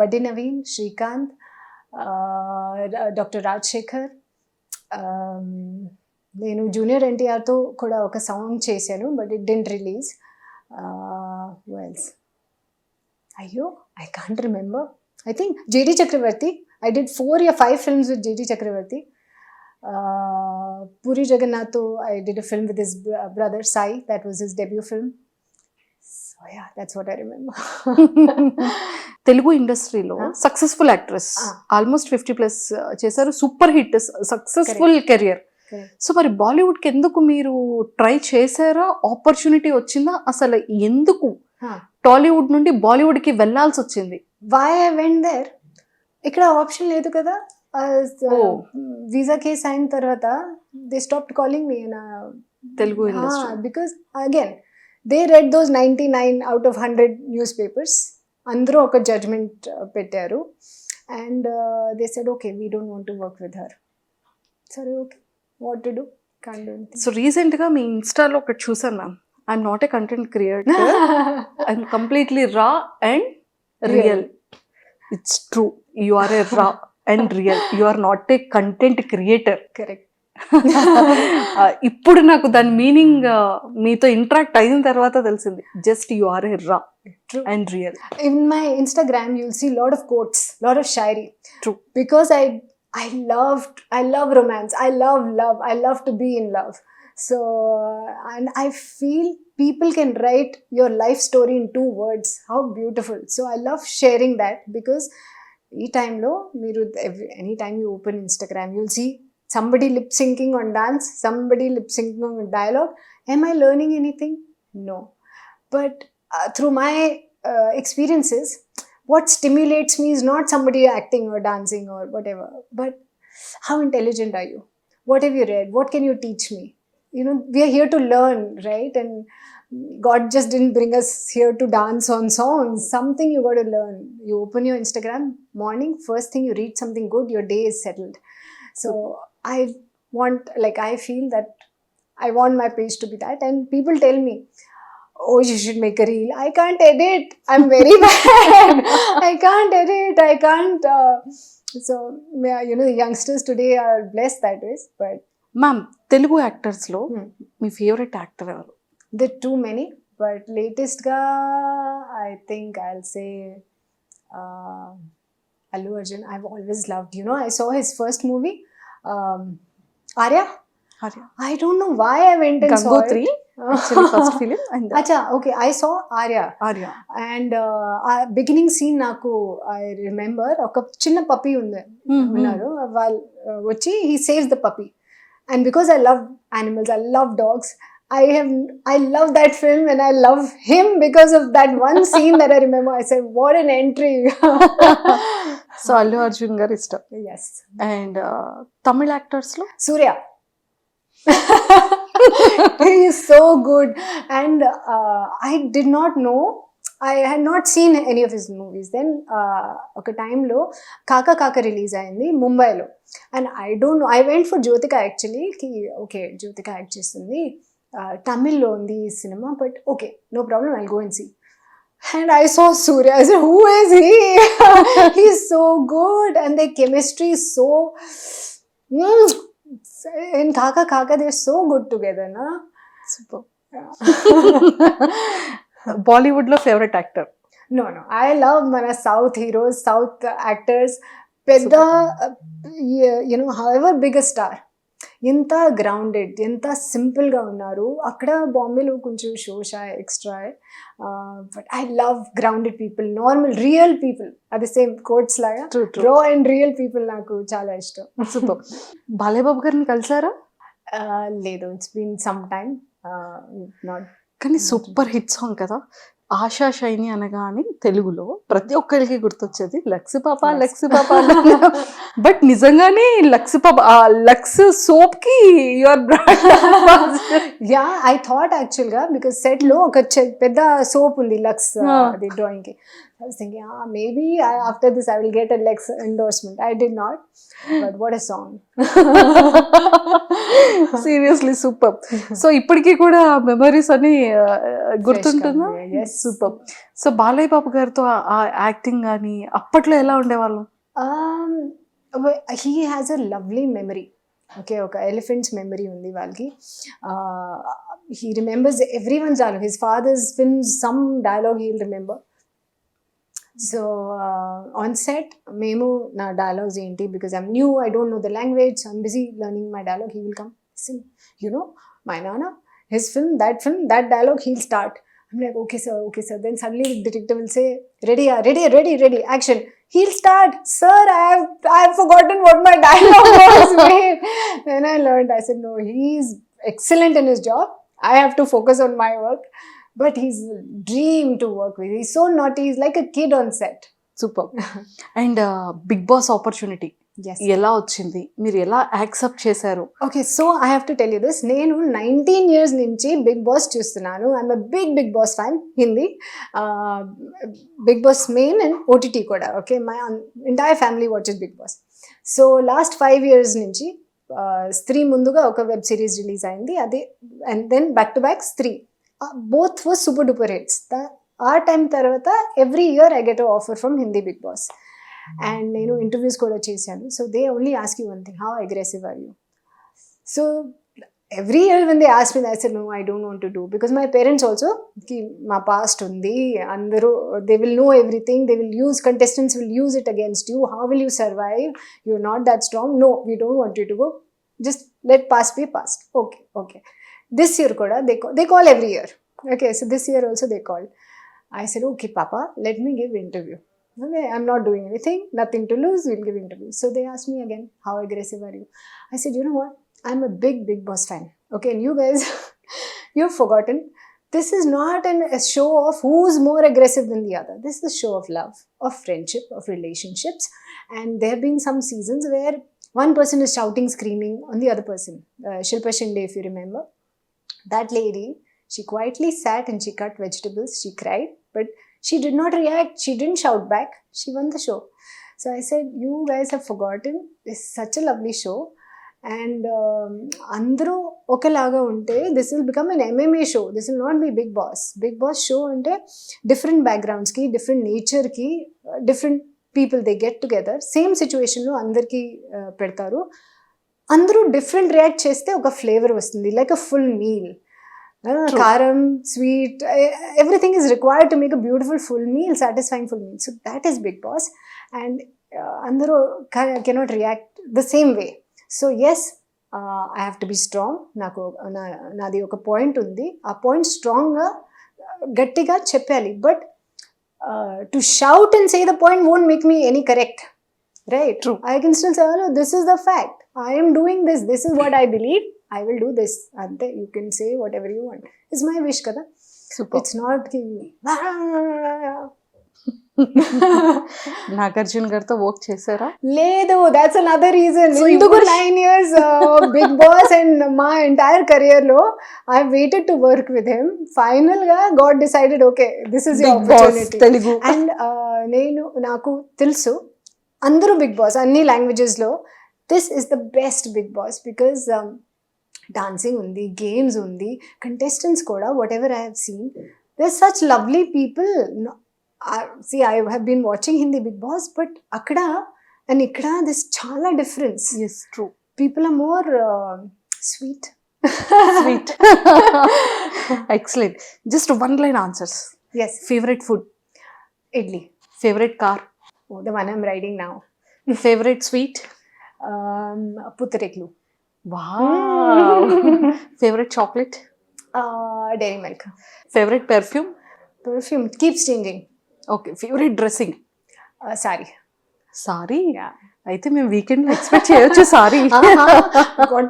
వడ్డీ నవీన్, శ్రీకాంత్, డాక్టర్ రాజశేఖర్. నేను జూనియర్ ఎన్టీఆర్తో కూడా ఒక సాంగ్ చేశాను, but it didn't release. Wells, అయ్యో, I can't remember. I think JD Chakravarthy. I did 4 or 5 films with JD Chakravarthy. Puri Jagannath, I did a film with his brother Sai. That was his debut film. So yeah, that's what I remember. Telugu ఇండస్ట్రీలో successful actress, almost 50+ చేశారు. Super hit, successful career. So మరి బాలీవుడ్కి ఎందుకు మీరు try చేశారా? Opportunity వచ్చిందా? అసలు ఎందుకు టాలీవుడ్ నుండి బాలీవుడ్కి వెళ్ళాల్సి వచ్చింది? Why I went there? ఇక్కడ ఆప్షన్ లేదు కదా. వీసా కేస్ అయిన తర్వాత they stopped calling me Telugu industry. Because again they read those 99 out of 100 newspapers. అందరూ ఒక జడ్జ్మెంట్ పెట్టారు. And they said okay, we don't want to work with her. సరే, okay, what to do, can't do anything. So రీసెంట్గా మీ ఇన్స్టాలో ఒకటి చూసాను ma'am. I'm not a content creator, I'm completely raw and real. It's true, you are a raw and real. You are not a content creator. Correct. ఇప్పుడు నాకు దాని meaning మీతో interact అయిన తర్వాత తెలిసింది. Just you are a raw and real. In my Instagram, you'll see lot of quotes, lot of shairi. True. Because I love romance. I love love. I love to be in love. So, and I feel people can write your life story in 2 words. How beautiful. So I love sharing that, because ఈ టైంలో మీరు any time you open Instagram, you'll see somebody lip syncing on dance, somebody lip syncing on dialogue. Am I learning anything? No. But through my experiences, what stimulates me is not somebody acting or dancing or whatever, but how intelligent are you? What have you read? What can you teach me? You know, we are here to learn, right? And God just didn't bring us here to dance on songs. Something you got to learn. You open your Instagram morning, first thing you read something good, your day is settled. So I feel that I want my page to be that. And people tell me, oh, you should make a reel. I can't edit. I'm very bad. I can't edit. I can't. So, yeah, you know, the youngsters today are blessed that way. But ma'am, Telugu యాక్టర్స్లో మీ favourite actor ఎవరు? there are too many. But latest ga, I think I'll say Allu Arjun. I've always loved. You know, I saw his first movie, Arya. I don't know why I went and saw Gangotri, it. actually first film. And Acha, okay, I saw Arya. And beginning scene naku I remember oka chinna puppy unnaru, వాళ్ళు వచ్చి he saves the puppy. And because I love animals, I love dogs, I love that film, and I love him because of that one scene that I remember. I said, what an entry. So Allu Arjun garu ఇష్టం. Yes. And Tamil యాక్టర్స్లో Surya. He is so good. And I did not know, I had not seen any of his movies. Then ఒక టైంలో కాకా కాకా release అయింది ముంబైలో. And I don't know, I went for Jyotika actually. Okay, Jyotika act చేస్తుంది, తమిళ్లో ఉంది ఈ సినిమా, but okay no problem, I'll go and see. And I saw Surya. I said, who is he? He's so good. And their chemistry is so... in Kaka Kaka, they're so good together, na? Super. Bollywood లో favourite actor? No. I love mana South heroes, South actors. Pedda, however big a star. ఎంత grounded, ఎంత సింపుల్గా ఉన్నారు. అక్కడ బాంబేలో కొంచెం షోషా extra, but I love grounded people, normal real people. అది సేమ్ కోట్స్ లాగా రా అండ్ రియల్ పీపుల్ నాకు చాలా ఇష్టం. సూపర్. బాలయ్యబాబు గారిని కలిసారా? లేదు, it's been some time, not. కానీ సూపర్ హిట్ సాంగ్ కదా ఆశా షైని అనగానే తెలుగులో ప్రతి ఒక్కరికి గుర్తొచ్చేది లక్స్ పాప లక్స్ పాప. బట్ నిజంగానే లక్స్ పాప, లక్స్ సోప్ కి your brand. Yeah, I thought యాక్చువల్గా బికాస్ సెట్ లో ఒక పెద్ద సోప్ ఉంది లక్స్, అది డ్రాయింగ్ కి. I was thinking, maybe after this I will get a Lex endorsement. I did not, but what a song. Seriously super. So ఇప్పటికీ కూడా memories అని గుర్తుంటుందా? సూపర్. సో బాలయ్య బాబు గారితో ఆ యాక్టింగ్ కానీ అప్పట్లో ఎలా ఉండేవాళ్ళు? He has a lovely memory. Okay, ఒక ఎలిఫెంట్స్ మెమరీ ఉంది వాళ్ళకి. He remembers everyone's dialogue. His father's films, some dialogue he'll remember. So on set, memo na dialogues enti, because I'm new, I don't know the language, I'm busy learning my dialogue. He will come, listen, my nana, his film, that dialogue, he'll start. I'm like, okay sir. Then suddenly the detective will say, ready, action. He'll start, sir, I have forgotten what my dialogue was. Then I learned, I said, no, he's excellent in his job. I have to focus on my work. But he's a dream to work with. He's so naughty. He's like a kid on set. Super. And Bigg Boss opportunity ఎలా వచ్చింది, మీరు ఎలా accept చేశారు? Okay, so I have to tell you this. నేను 19 years నుంచి Bigg Boss చూస్తున్నాను. I'm a Bigg Boss fan. Hindi Bigg Boss main and OTT కూడా. Okay, my entire family watches Bigg Boss. So last 5 years నుంచి స్త్రీ ముందుగా ఒక web series release అయింది, అది. And then back to back Stree. Both were super duper hits. Our time tarvata every year I get an offer from Hindi Big Boss, and nenu interviews kuda chesanu. So they only ask you one thing, how aggressive are you? So every year when they ask me, I said no, I don't want to do, because my parents also ki ma past undi, andaru they will know everything, they will use, contestants will use it against you. How will you survive? You're not that strong. No, we don't want you to go, just let past be past. Okay. This year kuda they call every year. Okay, so this year also they called. I said, okay papa, let me give interview. Okay, I'm not doing anything, nothing to lose, we'll give interview. So they asked me again, how aggressive are you? I said, you know what, I'm a big boss fan. Okay, and you guys you've forgotten, this is not a show of who's more aggressive than the other. This is a show of love, of friendship, of relationships. And there have been some seasons where one person is shouting, screaming on the other person. Shilpa Shinde, if you remember, that lady, she quietly sat and she cut vegetables. She cried, but she did not react. She didn't shout back. She won the show. So I said, you guys have forgotten. It's such a lovely show. And andru okalaga unte, this will become an MMA show. This will not be Big Boss. Big Boss show ante different backgrounds ki, different nature ki, different people they get together. Same situation lo andarki pedtaru. అందరూ different react చేస్తే ఒక flavour వస్తుంది, like a full meal. కారం, sweet, everything is required to make a beautiful full meal, satisfying full meal. So that is Bigg Boss. And అందరూ cannot react the same way. So yes, I have to be strong. నాది ఒక point ఉంది, ఆ point స్ట్రాంగ్గా గట్టిగా చెప్పాలి. But to shout and say the point won't make me any correct, right? True. I can still say, oh, this is the fact, I am doing this is what I believe, I will do this. Ante, you can say whatever you want. It's my wish kada. Super. It's not Nagarjuna గారితో work చేశారా? లేదు, that's another reason. ఎందుకు 9 years Big Boss and my entire career lo I waited to work with him. Final ga God decided, okay, this is your opportunity. Telugu. And నాకు తెలుసు అందరూ Bigg Boss అన్ని లాంగ్వేజెస్లో, this is the best Bigg Boss, because dancing ఉంది, games ఉంది, contestants కూడా whatever I have seen there such lovely people. See I have been watching Hindi Bigg Boss, but అక్కడ అండ్ ఇక్కడ దిస్ చాలా difference. Yes true. People are more sweet. Sweet. Excellent. Just one line answers. Yes, Favorite food, idli. favorite car, Oh, the one I'm riding now. favorite sweet. Putreklu. Wow. Favorite chocolate, Dairy milk. favorite perfume. Perfume keeps changing. Okay, favorite dressing. Sari. Sorry. Yeah. అయితే మేము weekend లో expect చేయొచ్చు sorry. God.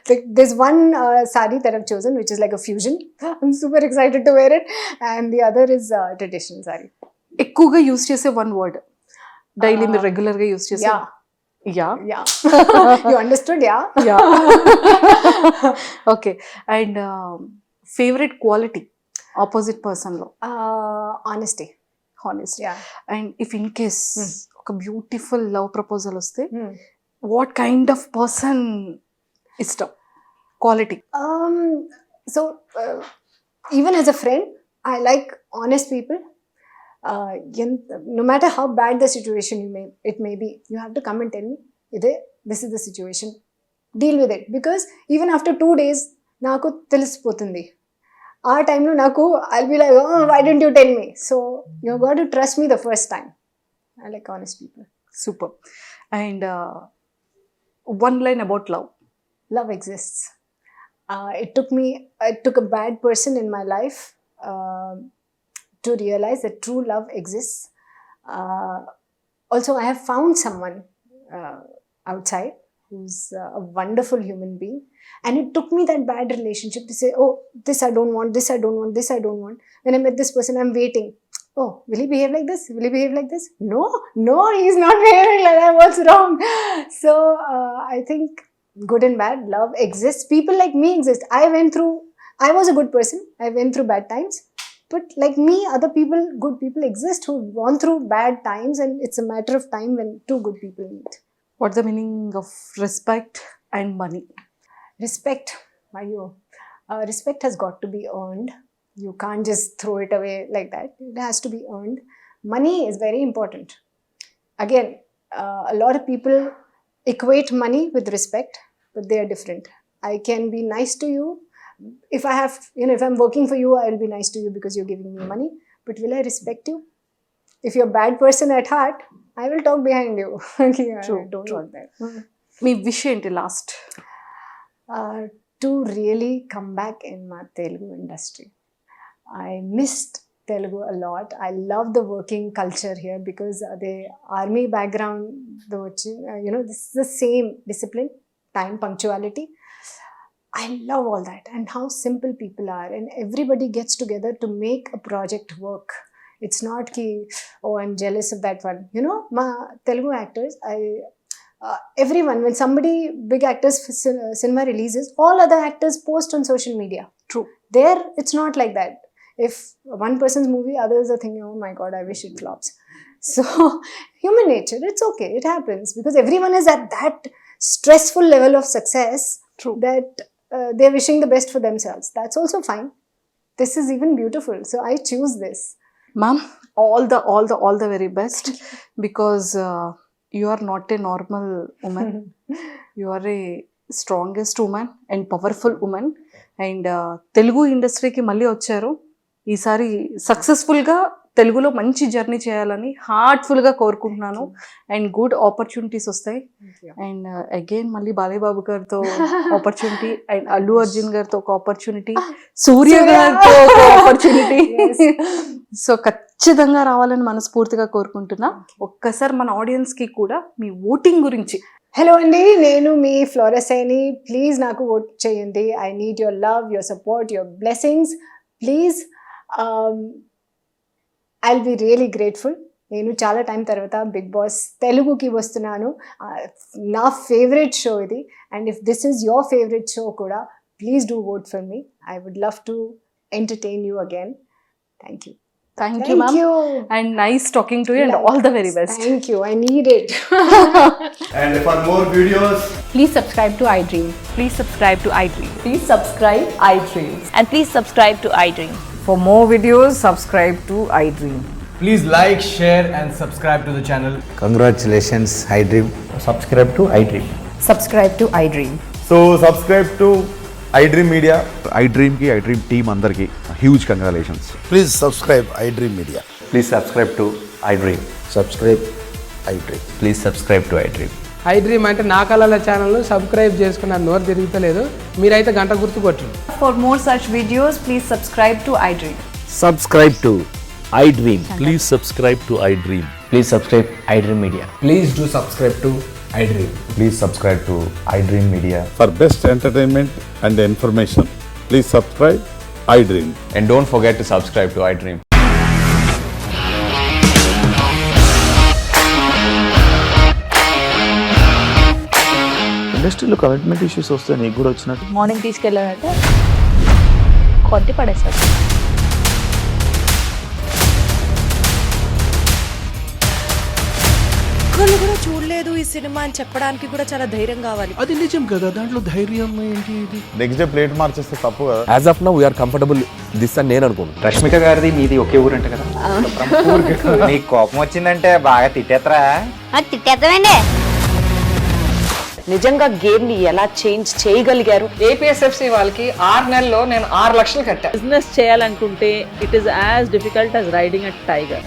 Like, there's one sari that I've chosen which is like a fusion. I'm super excited to wear it, and the other is traditional sari. ఎక్కువగా use చేసే one word daily మీరు regular గా use చేసే. Yeah. Yeah Yeah. You understood? Yeah. Yeah. Okay. And favourite quality opposite person లో. Honesty. Honest. Yeah. And if in case ఒక beautiful love proposal వస్తే Hmm. What kind of person ఇష్టం quality? So even as a friend, I like honest people. No matter how bad the situation it may be, you have to come and tell me, this is the situation, deal with it. Because even after 2 days నాకు తెలిసిపోతుంది. ఆ టైంలో నాకు I'll be like, oh, why didn't you tell me? So you got to trust me the first time. I like honest people. Super. And one line about love. Love exists. It took a bad person in my life to realize that true love exists. Also, I have found someone outside who's a wonderful human being, and it took me that bad relationship to say, oh, this I don't want, this I don't want, this I don't want. When I met this person, I'm waiting. Oh, will he behave like this? Will he behave like this? No, he's not behaving like that. What's wrong? So I think good and bad, love exists. People like me exist. I was a good person. I went through bad times. But like me, other people, good people exist who've gone through bad times, and it's a matter of time when two good people meet. What's the meaning of respect and money? Respect. Respect has got to be earned. You can't just throw it away like that. It has to be earned. Money is very important. Again, a lot of people equate money with respect, but they are different. I can be nice to you. If I'm working for you, I will be nice to you because you're giving me money. But will I respect you? If you're a bad person at heart, I will talk behind you. True, Don't true. want that. Me wish ఏంటి last? To really come back in my Telugu industry. I missed Telugu a lot. I love the working culture here because the army background, this is the same discipline, time, punctuality. I love all that and how simple people are, and everybody gets together to make a project work. It's not ki, oh, I'm jealous of that one. My Telugu actors, everyone, when somebody big actors cinema releases, all other actors post on social media. True. There it's not like that. If one person's movie, others are thinking, oh my god, I wish it flops. So human nature, it's okay, it happens because everyone is at that stressful level of success. True. That they're wishing the best for themselves. That's also fine. This is even beautiful, so I choose this. Ma'am, all the very best because you are not a normal woman. You are a strongest woman and powerful woman. And Telugu ఇండస్ట్రీకి మళ్ళీ వచ్చారు. ఈసారి సక్సెస్ఫుల్గా తెలుగులో మంచి journey చేయాలని హార్ట్ఫుల్గా కోరుకుంటున్నాను. అండ్ గుడ్ ఆపర్చునిటీస్ వస్తాయి. అండ్ అగైన్ మళ్ళీ బాలయ్య బాబు గారితో ఆపర్చునిటీ, అండ్ అల్లు అర్జున్ గారితో ఒక ఆపర్చునిటీ, సూర్య గారితో ఒక ఆపర్చునిటీ. సో ఖచ్చితంగా రావాలని మనస్ఫూర్తిగా కోరుకుంటున్నా. ఒక్కసారి మన ఆడియన్స్ కి కూడా మీ ఓటింగ్ గురించి. హలో అండి, నేను మీ ఫ్లోరసైని. ప్లీజ్ నాకు ఓట్ చేయండి. I need your love, your support, your blessings. Please, I'll be really grateful. నేను చాలా టైం తర్వాత బిగ్ బాస్ తెలుగుకి వస్తున్నాను. నా ఫేవరెట్ షో ఇది. And if this is your favourite show కూడా, please do vote for me. I would love to entertain you again. Thank you. Thank you, ma'am. And nice talking to you and all the very best. Thank you. I need it. And for more videos, Please subscribe to iDream. Please subscribe to iDream. Please subscribe iDream. And please subscribe to iDream. For more videos, subscribe to iDream. Please like, share and subscribe to the channel. Congratulations, iDream. subscribe to iDream. Subscribe to iDream. So subscribe to iDream Media. iDream ki iDream team andarki huge congratulations. Please subscribe iDream Media. Please subscribe to iDream. Subscribe iDream. Please subscribe to iDream. iDream అంటే నా కళల ఛానల్ను subscribe చేసుకున్న నోరు తిరుగుతలేదు, మీరైతే గంట గుర్తు కొట్టండి. For more such videos, please subscribe to iDream. Subscribe to iDream. Please subscribe to iDream. Please subscribe iDream Media. Please do subscribe to iDream. Please subscribe to iDream Media. For best entertainment and information, please subscribe iDream. And don't forget to subscribe to iDream. ఇండస్ట్రీలో commitment issues వస్తే నీకు కూడా వచ్చినట్టు morning తీసుకెళ్ళాలంటే కొట్టి పడేస్తారు. ఒక్కళ్ళు కూడా చూడలేదు ఈ సినిమా అని చెప్పడానికి కూడా చాలా ధైర్యం కావాలి. అది నిజం కదా, దాంట్లో ధైర్యం ఏంటి? ఇది నెక్స్ట్ డే ప్లేట్ మార్చేస్తే తప్పు కదా. As of now we're comfortable this అని నేను అనుకుంటున్నాను. రష్మిక గారిది మీది ఒకే ఊరంట కదా? నీకు కోపం వచ్చిందంటే బాగా తిట్టేత్తరా? తిట్టేద్దామండి. నిజంగా గేమ్ ని ఎలా చేంజ్ చేయగలిగారు? ఏపీఎస్ఎఫ్సి వాళ్ళకి 6 నెలల్లో నేను 6 లక్షలు కట్టా. బిజినెస్ చేయాలనుకుంటే it is as difficult as riding a tiger.